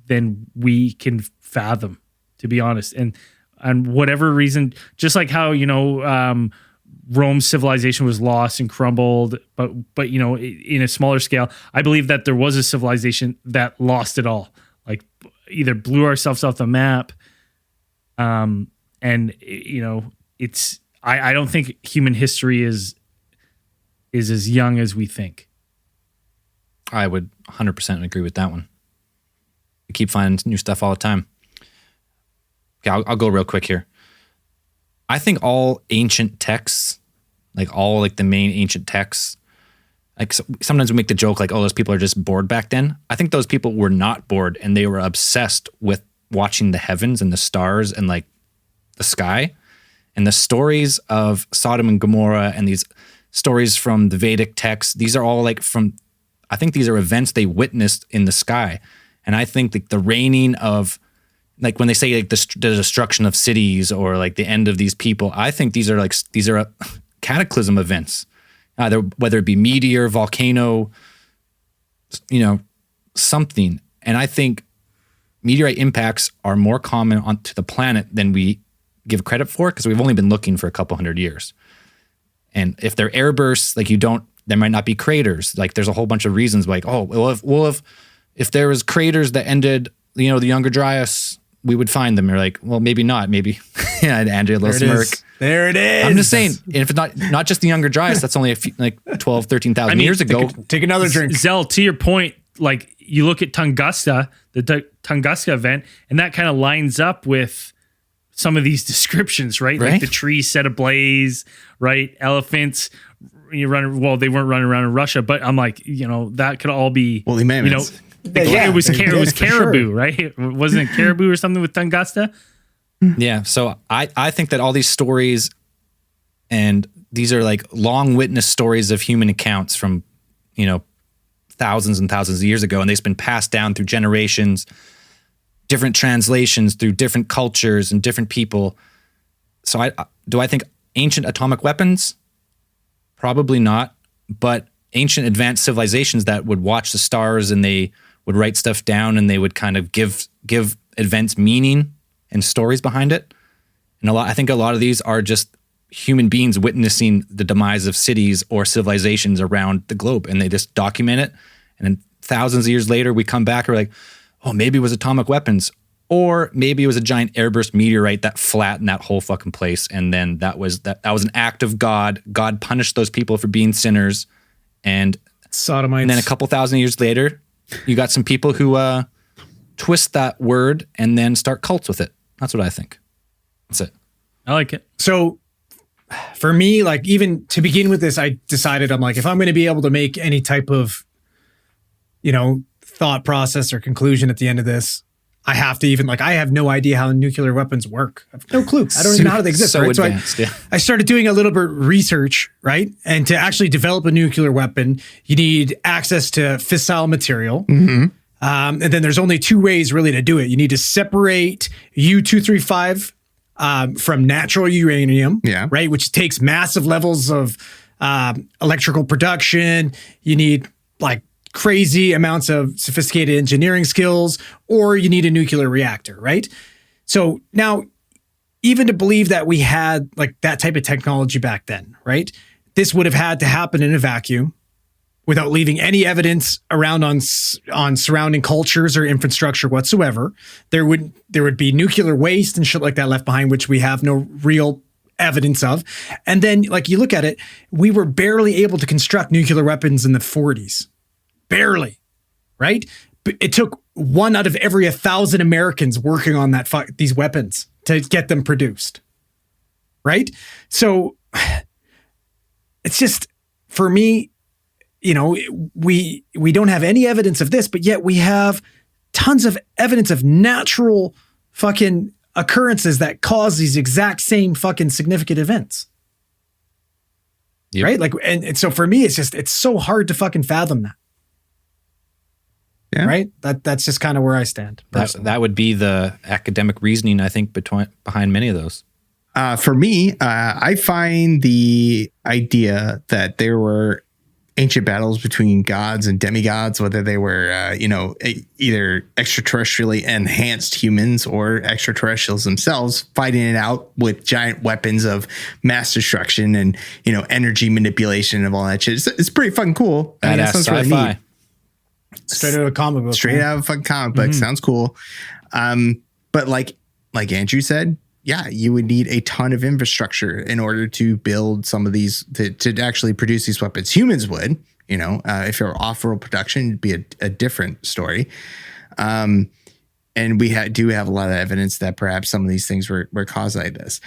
than we can fathom, to be honest. And whatever reason, just like how, Rome's civilization was lost and crumbled, but in a smaller scale, I believe that there was a civilization that lost it all, like either blew ourselves off the map. I don't think human history is as young as we think. I would 100% agree with that one. We keep finding new stuff all the time. Okay, I'll go real quick here. I think all ancient texts, like all like the main ancient texts, like sometimes we make the joke like, oh, those people are just bored back then. I think those people were not bored, and they were obsessed with watching the heavens and the stars and like the sky. And the stories of Sodom and Gomorrah and these stories from the Vedic texts, these are all like I think these are events they witnessed in the sky. And I think like the raining of, like when they say like the destruction of cities or like the end of these people, I think these are cataclysm events, either whether it be meteor, volcano, something. And I think meteorite impacts are more common onto the planet than we give credit for, because we've only been looking for a couple hundred years. And if they're airbursts, like there might not be craters. Like there's a whole bunch of reasons like, oh, well, if there was craters that ended, the Younger Dryas, we would find them. You're like, well, maybe not. Maybe. Yeah, Andrea, little smirk. There it is. I'm just saying, if it's not just the Younger Dryas, that's only a few, like 12, 13,000 years ago. Take another drink. Zell, to your point, like you look at Tunguska, the Tunguska event, and that kind of lines up with some of these descriptions, right? Like the trees set ablaze, right? Elephants, they weren't running around in Russia, but I'm like, that could all be, woolly mammoths. It was caribou, sure. right? Wasn't it caribou or something with Tunguska? Yeah. So I think that all these stories, and these are like long witness stories of human accounts from, thousands and thousands of years ago, and they've been passed down through generations, different translations through different cultures and different people. So I think ancient atomic weapons? Probably not, but ancient advanced civilizations that would watch the stars and they would write stuff down and they would kind of give events meaning and stories behind it. And I think a lot of these are just human beings witnessing the demise of cities or civilizations around the globe, and they just document it. And then thousands of years later, we come back and we're like, oh, maybe it was atomic weapons. Or maybe it was a giant airburst meteorite that flattened that whole fucking place, and then that was an act of God. God punished those people for being sinners, and Sodomites. then a couple thousand years later, you got some people who twist that word and then start cults with it. That's what I think. That's it. I like it. So for me, like even to begin with this, I decided I'm like, if I'm going to be able to make any type of, thought process or conclusion at the end of this, I have to even I have no idea how nuclear weapons work. I have no clue. I don't even know how they exist. So right? advanced, So I started doing a little bit of research, right? And to actually develop a nuclear weapon, you need access to fissile material. Mm-hmm. And then there's only two ways really to do it. You need to separate U-235 from natural uranium, right? Which takes massive levels of electrical production. You need crazy amounts of sophisticated engineering skills, or you need a nuclear reactor, right? So now, even to believe that we had that type of technology back then, right? This would have had to happen in a vacuum without leaving any evidence around on surrounding cultures or infrastructure whatsoever. There would be nuclear waste and shit like that left behind, which we have no real evidence of. And then you look at it, we were barely able to construct nuclear weapons in the 40s. Barely, right? But it took 1 out of every 1,000 Americans working on these weapons to get them produced, right? So it's just, for me, we don't have any evidence of this, but yet we have tons of evidence of natural fucking occurrences that cause these exact same fucking significant events. Yep. Right? And so for me, it's so hard to fucking fathom that. Yeah. Right. That's just kind of where I stand. That would be the academic reasoning, I think, behind many of those. For me, I find the idea that there were ancient battles between gods and demigods, whether they were, either extraterrestrially enhanced humans or extraterrestrials themselves, fighting it out with giant weapons of mass destruction and, energy manipulation of all that shit. It's pretty fucking cool. Badass sci-fi. Really neat. Straight out of a comic book. Straight out of a fucking comic book. Sounds cool. But like Andrew said, yeah, you would need a ton of infrastructure in order to build some of these, to actually produce these weapons. Humans would, if it were off-world production, it'd be a different story. And we do have a lot of evidence that perhaps some of these things were caused by this.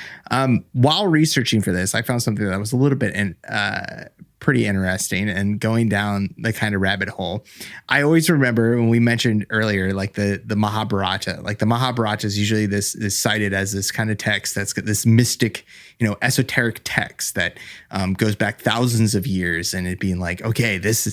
While researching for this, I found something that was a little bit pretty interesting and going down the kind of rabbit hole. I always remember when we mentioned earlier, the Mahabharata. The Mahabharata is usually this cited as this kind of text that's got this mystic, esoteric text that goes back thousands of years, and it being okay, this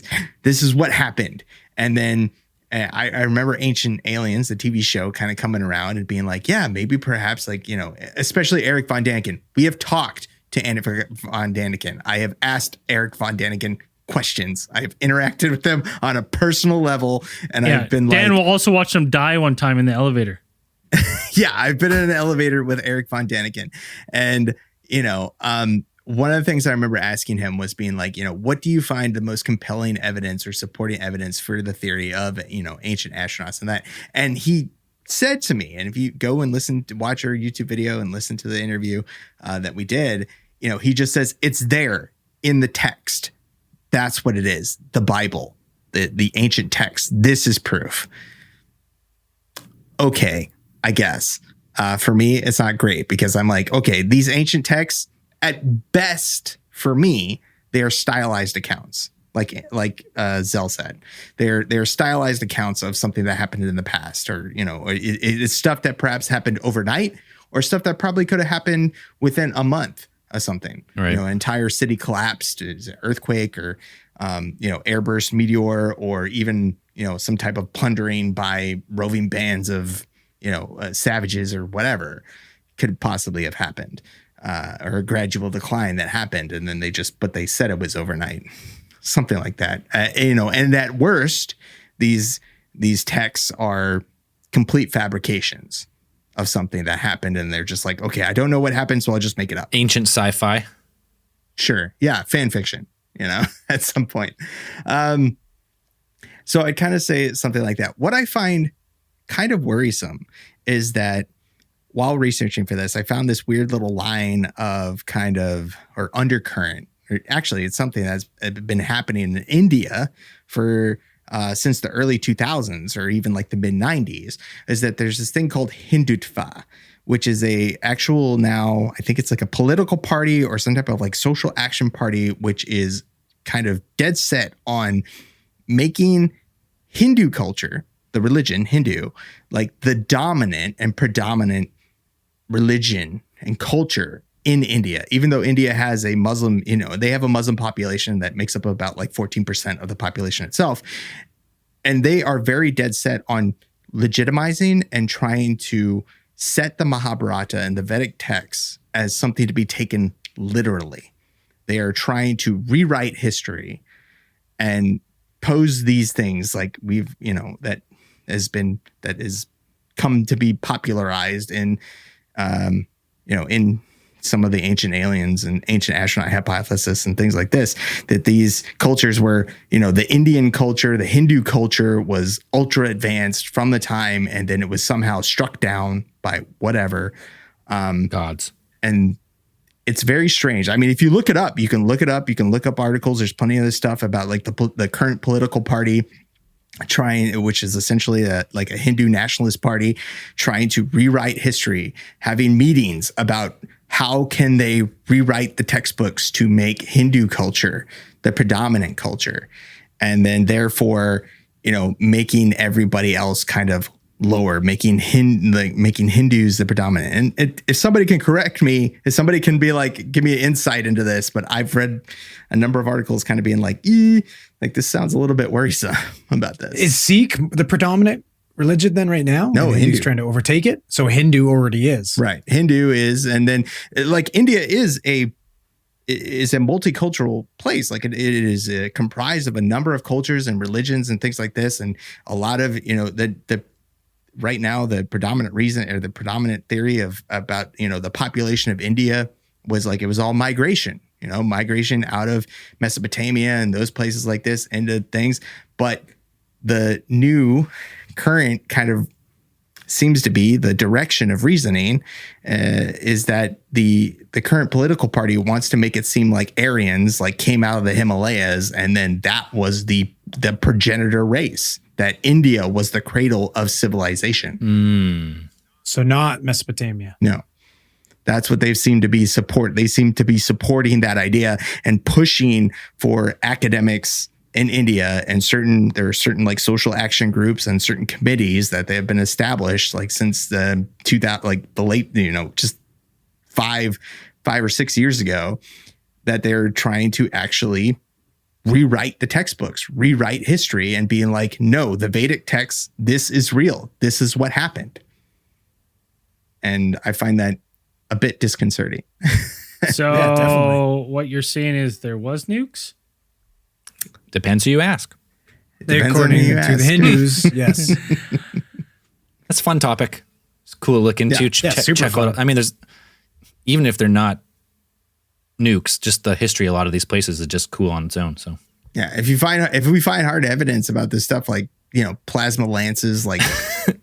is what happened, and then. I remember Ancient Aliens, the TV show, kind of coming around and being yeah, maybe perhaps especially Eric Von Daniken. We have talked to Eric Von Daniken. I have asked Eric Von Daniken questions. I have interacted with them on a personal level. And I've been Dan will also watch them die one time in the elevator. Yeah, I've been in an elevator with Eric Von Daniken. And, one of the things I remember asking him was being what do you find the most compelling evidence or supporting evidence for the theory of, ancient astronauts and that? And he said to me, and if you go and watch our YouTube video and listen to the interview that we did, he just says it's there in the text. That's what it is. The Bible, the ancient text. This is proof. Okay, I guess. For me, it's not great because I'm okay, these ancient texts, at best, for me, they are stylized accounts. Like Zell said, they're stylized accounts of something that happened in the past, or it's stuff that perhaps happened overnight, or stuff that probably could have happened within a month of something. Right. An entire city collapsed, earthquake, or airburst meteor, or even some type of plundering by roving bands of savages or whatever could possibly have happened. Or a gradual decline that happened, and then they said it was overnight, something like that. And at worst, these texts are complete fabrications of something that happened, and they're just okay, I don't know what happened, so I'll just make it up. Ancient sci-fi. Sure, yeah, fan fiction. At some point. So I'd kind of say something like that. What I find kind of worrisome is that while researching for this, I found this weird little line of or undercurrent. Or actually, it's something that's been happening in India for since the early 2000s or even like the mid 90s, is that there's this thing called Hindutva, which is a actual now, I think it's like a political party or some type of like social action party, which is kind of dead set on making Hindu culture, the religion, Hindu, like the dominant and predominant religion and culture in India. Even though India has a Muslim, they have a Muslim population that makes up about like 14% of the population itself. And they are very dead set on legitimizing and trying to set the Mahabharata and the Vedic texts as something to be taken literally. They are trying to rewrite history and pose these things like that is come to be popularized in in some of the ancient aliens and ancient astronaut hypothesis and things like this, that these cultures were, the Indian culture, the Hindu culture was ultra advanced from the time, and then it was somehow struck down by whatever gods. And it's very strange. I mean, if you look it up, you can look up articles. There's plenty of this stuff about like the current political party which is essentially a Hindu nationalist party, trying to rewrite history, having meetings about how can they rewrite the textbooks to make Hindu culture the predominant culture, and then therefore, making everybody else kind of lower, making Hindus the predominant. And if somebody can correct me, if somebody can be like, give me an insight into this, but I've read a number of articles kind of being like, this sounds a little bit worrisome about this. Is Sikh the predominant religion then right now? No, Hindu's trying to overtake it. So Hindu already is. Right. Hindu is, and then like India is a multicultural place. Like it is comprised of a number of cultures and religions and things like this. And a lot of, the right now, the predominant reason or the predominant theory about the population of India was like, it was all migration, migration out of Mesopotamia and those places like this into things. But the new current kind of seems to be the direction of reasoning is that the current political party wants to make it seem like Aryans like came out of the Himalayas, and then that was the progenitor race, that India was the cradle of civilization. So not Mesopotamia. No. That's what they seem to be They seem to be supporting that idea and pushing for academics in India, and there are certain like social action groups and certain committees that they have been established like since the late, just five or 6 years ago, that they're trying to actually rewrite the textbooks, rewrite history, and being like, no, the Vedic texts, this is real. This is what happened. And I find that a bit disconcerting. So yeah, what you're saying is there was nukes? Depends who you ask. According to the Hindus, yes. That's a fun topic. It's cool to look into. Super fun. I mean, even if they're not nukes, just the history of a lot of these places is just cool on its own. So yeah, if we find hard evidence about this stuff, like plasma lances, like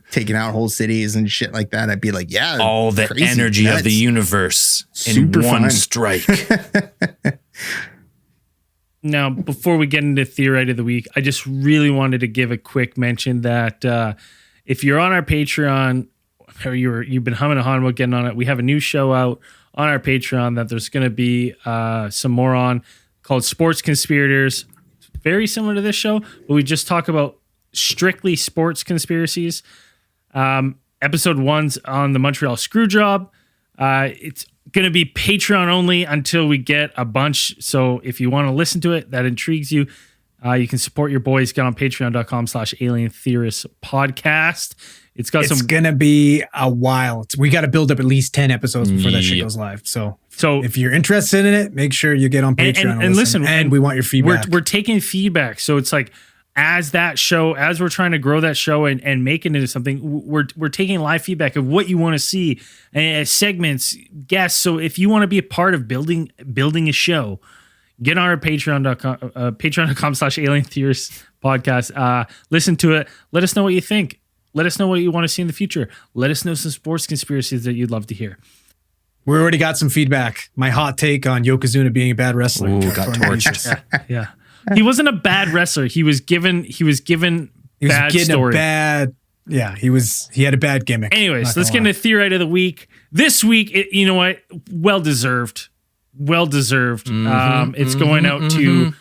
taking out whole cities and shit like that, I'd be like, yeah, all the energy of the universe in one strike. Now, before we get into Theorite of the Week, I just really wanted to give a quick mention that if you're on our Patreon, or you've been humming and hawing about getting on it, we have a new show out on our Patreon that there's going to be some more on, called Sports Conspirators. Very similar to this show, but we just talk about strictly sports conspiracies. Episode 1's on the Montreal Screwjob. It's going to be Patreon only until we get a bunch. So if you want to listen to it, that intrigues you, you can support your boys. Get on patreon.com/Alien Theorists Podcast. It's going to be a while. We got to build up at least 10 episodes before that shit goes live. So if you're interested in it, make sure you get on Patreon and listen. And we want your feedback. We're taking feedback. So it's like, as we're trying to grow that show and make it into something, we're taking live feedback of what you want to see, and segments, guests. So if you want to be a part of building a show, get on our patreon.com/Alien Theorists Podcast. Listen to it. Let us know what you think. Let us know what you want to see in the future. Let us know some sports conspiracies that you'd love to hear. We already got some feedback. My hot take on Yokozuna being a bad wrestler. Ooh, got torched. Yeah. He wasn't a bad wrestler. He was given bad getting story. He had a bad gimmick. Anyways, let's get into Theorite of the Week. This week, you know what? Well deserved. It's going out to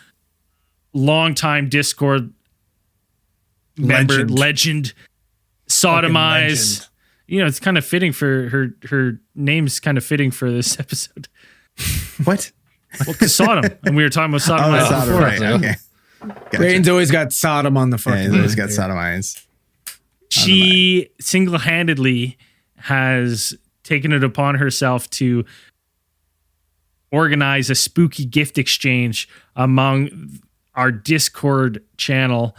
longtime Discord member, legend, Sodomize. Legend. You know, it's kind of fitting for her name's kind of fitting for this episode. What? Well, because Sodom, and we were talking about Sodomize Sodom, before. right. Okay. Gotcha. Braden's always got Sodom on the fucking. Yeah, he's always got sodomized. She single-handedly has taken it upon herself to organize a spooky gift exchange among our Discord channel.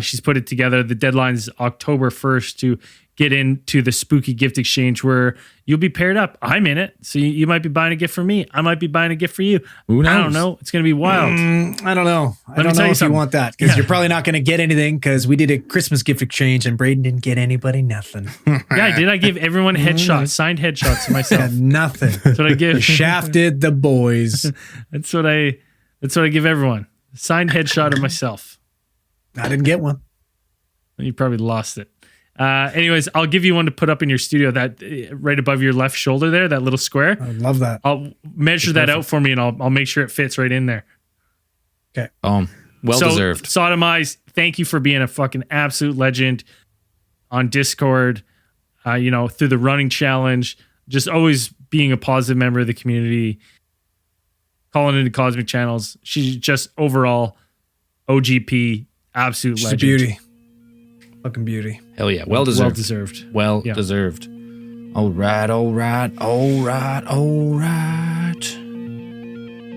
She's put it together. The deadline is October 1st to get into the spooky gift exchange where you'll be paired up. I'm in it. So you might be buying a gift for me. I might be buying a gift for you. Who knows? I don't know. It's going to be wild. I don't know. I me don't tell know you if something. you want that because you're probably not going to get anything because we did a Christmas gift exchange and Braden didn't get anybody nothing. Yeah, I did. I give everyone headshots, signed headshots to myself. Got nothing. That's what I give. Shafted the boys. That's what I give everyone. Signed headshot of myself. I didn't get one. You probably lost it. Anyways, I'll give you one to put up in your studio, that right above your left shoulder there, that little square. I love that. I'll measure that out for me and I'll make sure it fits right in there. Okay. Well deserved. Sodomize, thank you for being a fucking absolute legend on Discord, through the running challenge, just always being a positive member of the community, calling into Cosmic Channels. She's just overall OGP, absolute She's a legend. beauty. Fucking beauty. Hell yeah. Well deserved. Yeah. Deserved. All right.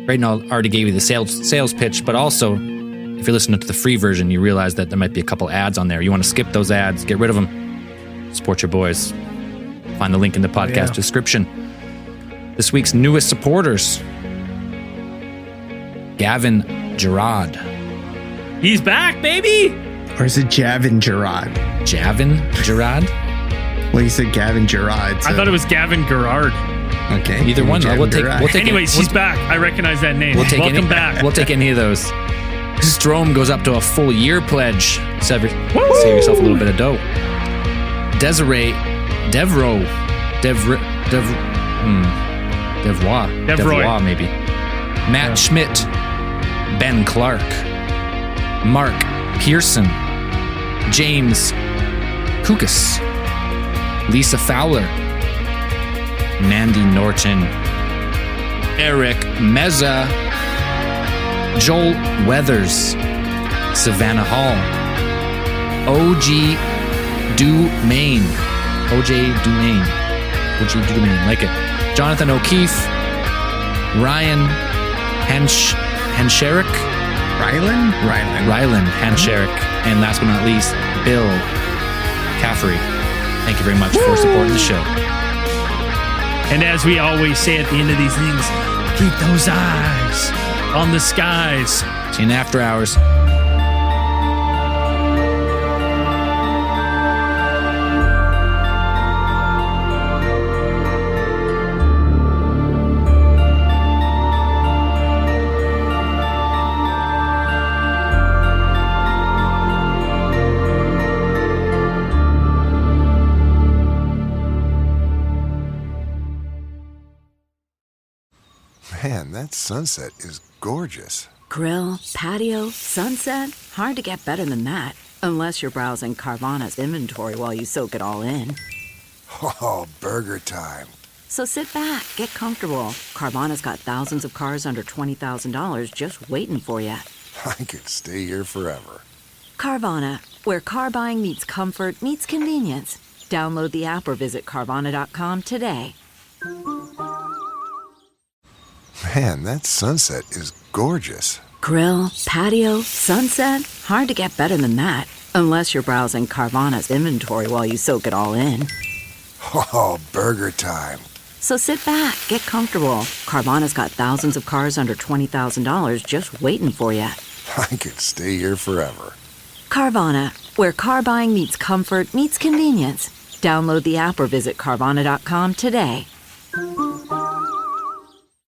Braden already gave you the sales pitch, but also, if you're listening to the free version, you realize that there might be a couple ads on there. You want to skip those ads, get rid of them. Support your boys. Find the link in the podcast description. This week's newest supporters: Gavin Gerard. He's back, baby. Or is it Javin Gerard? Javin Gerard? Well, you said Gavin Gerard. I thought it was Gavin Gerard. Okay. Either one. Javin We'll Gerard. take Anyways, he's back. I recognize that name. Welcome back. We'll take any of those. Strom goes up to a full year pledge. Save yourself a little bit of dough. Desiree Devois, maybe. Matt Schmidt, Ben Clark, Mark Pearson, James Kukas, Lisa Fowler, Mandy Norton, Eric Meza, Joel Weathers, Savannah Hall, OJ Dumaine, like it. Jonathan O'Keefe, Ryan Hansherik, Rylan Hansherik, and last but not least, Bill Caffrey. Thank you very much for supporting the show. And as we always say at the end of these things, keep those eyes on the skies. See you in after hours. Man, that sunset is gorgeous. Grill, patio, sunset. Hard to get better than that. Unless you're browsing Carvana's inventory while you soak it all in. Oh, burger time. So sit back, get comfortable. Carvana's got thousands of cars under $20,000 just waiting for you. I could stay here forever. Carvana, where car buying meets comfort meets convenience. Download the app or visit Carvana.com today. Man, that sunset is gorgeous. Grill, patio, sunset. Hard to get better than that. Unless you're browsing Carvana's inventory while you soak it all in. Oh, burger time. So sit back, get comfortable. Carvana's got thousands of cars under $20,000 just waiting for you. I could stay here forever. Carvana, where car buying meets comfort meets convenience. Download the app or visit Carvana.com today.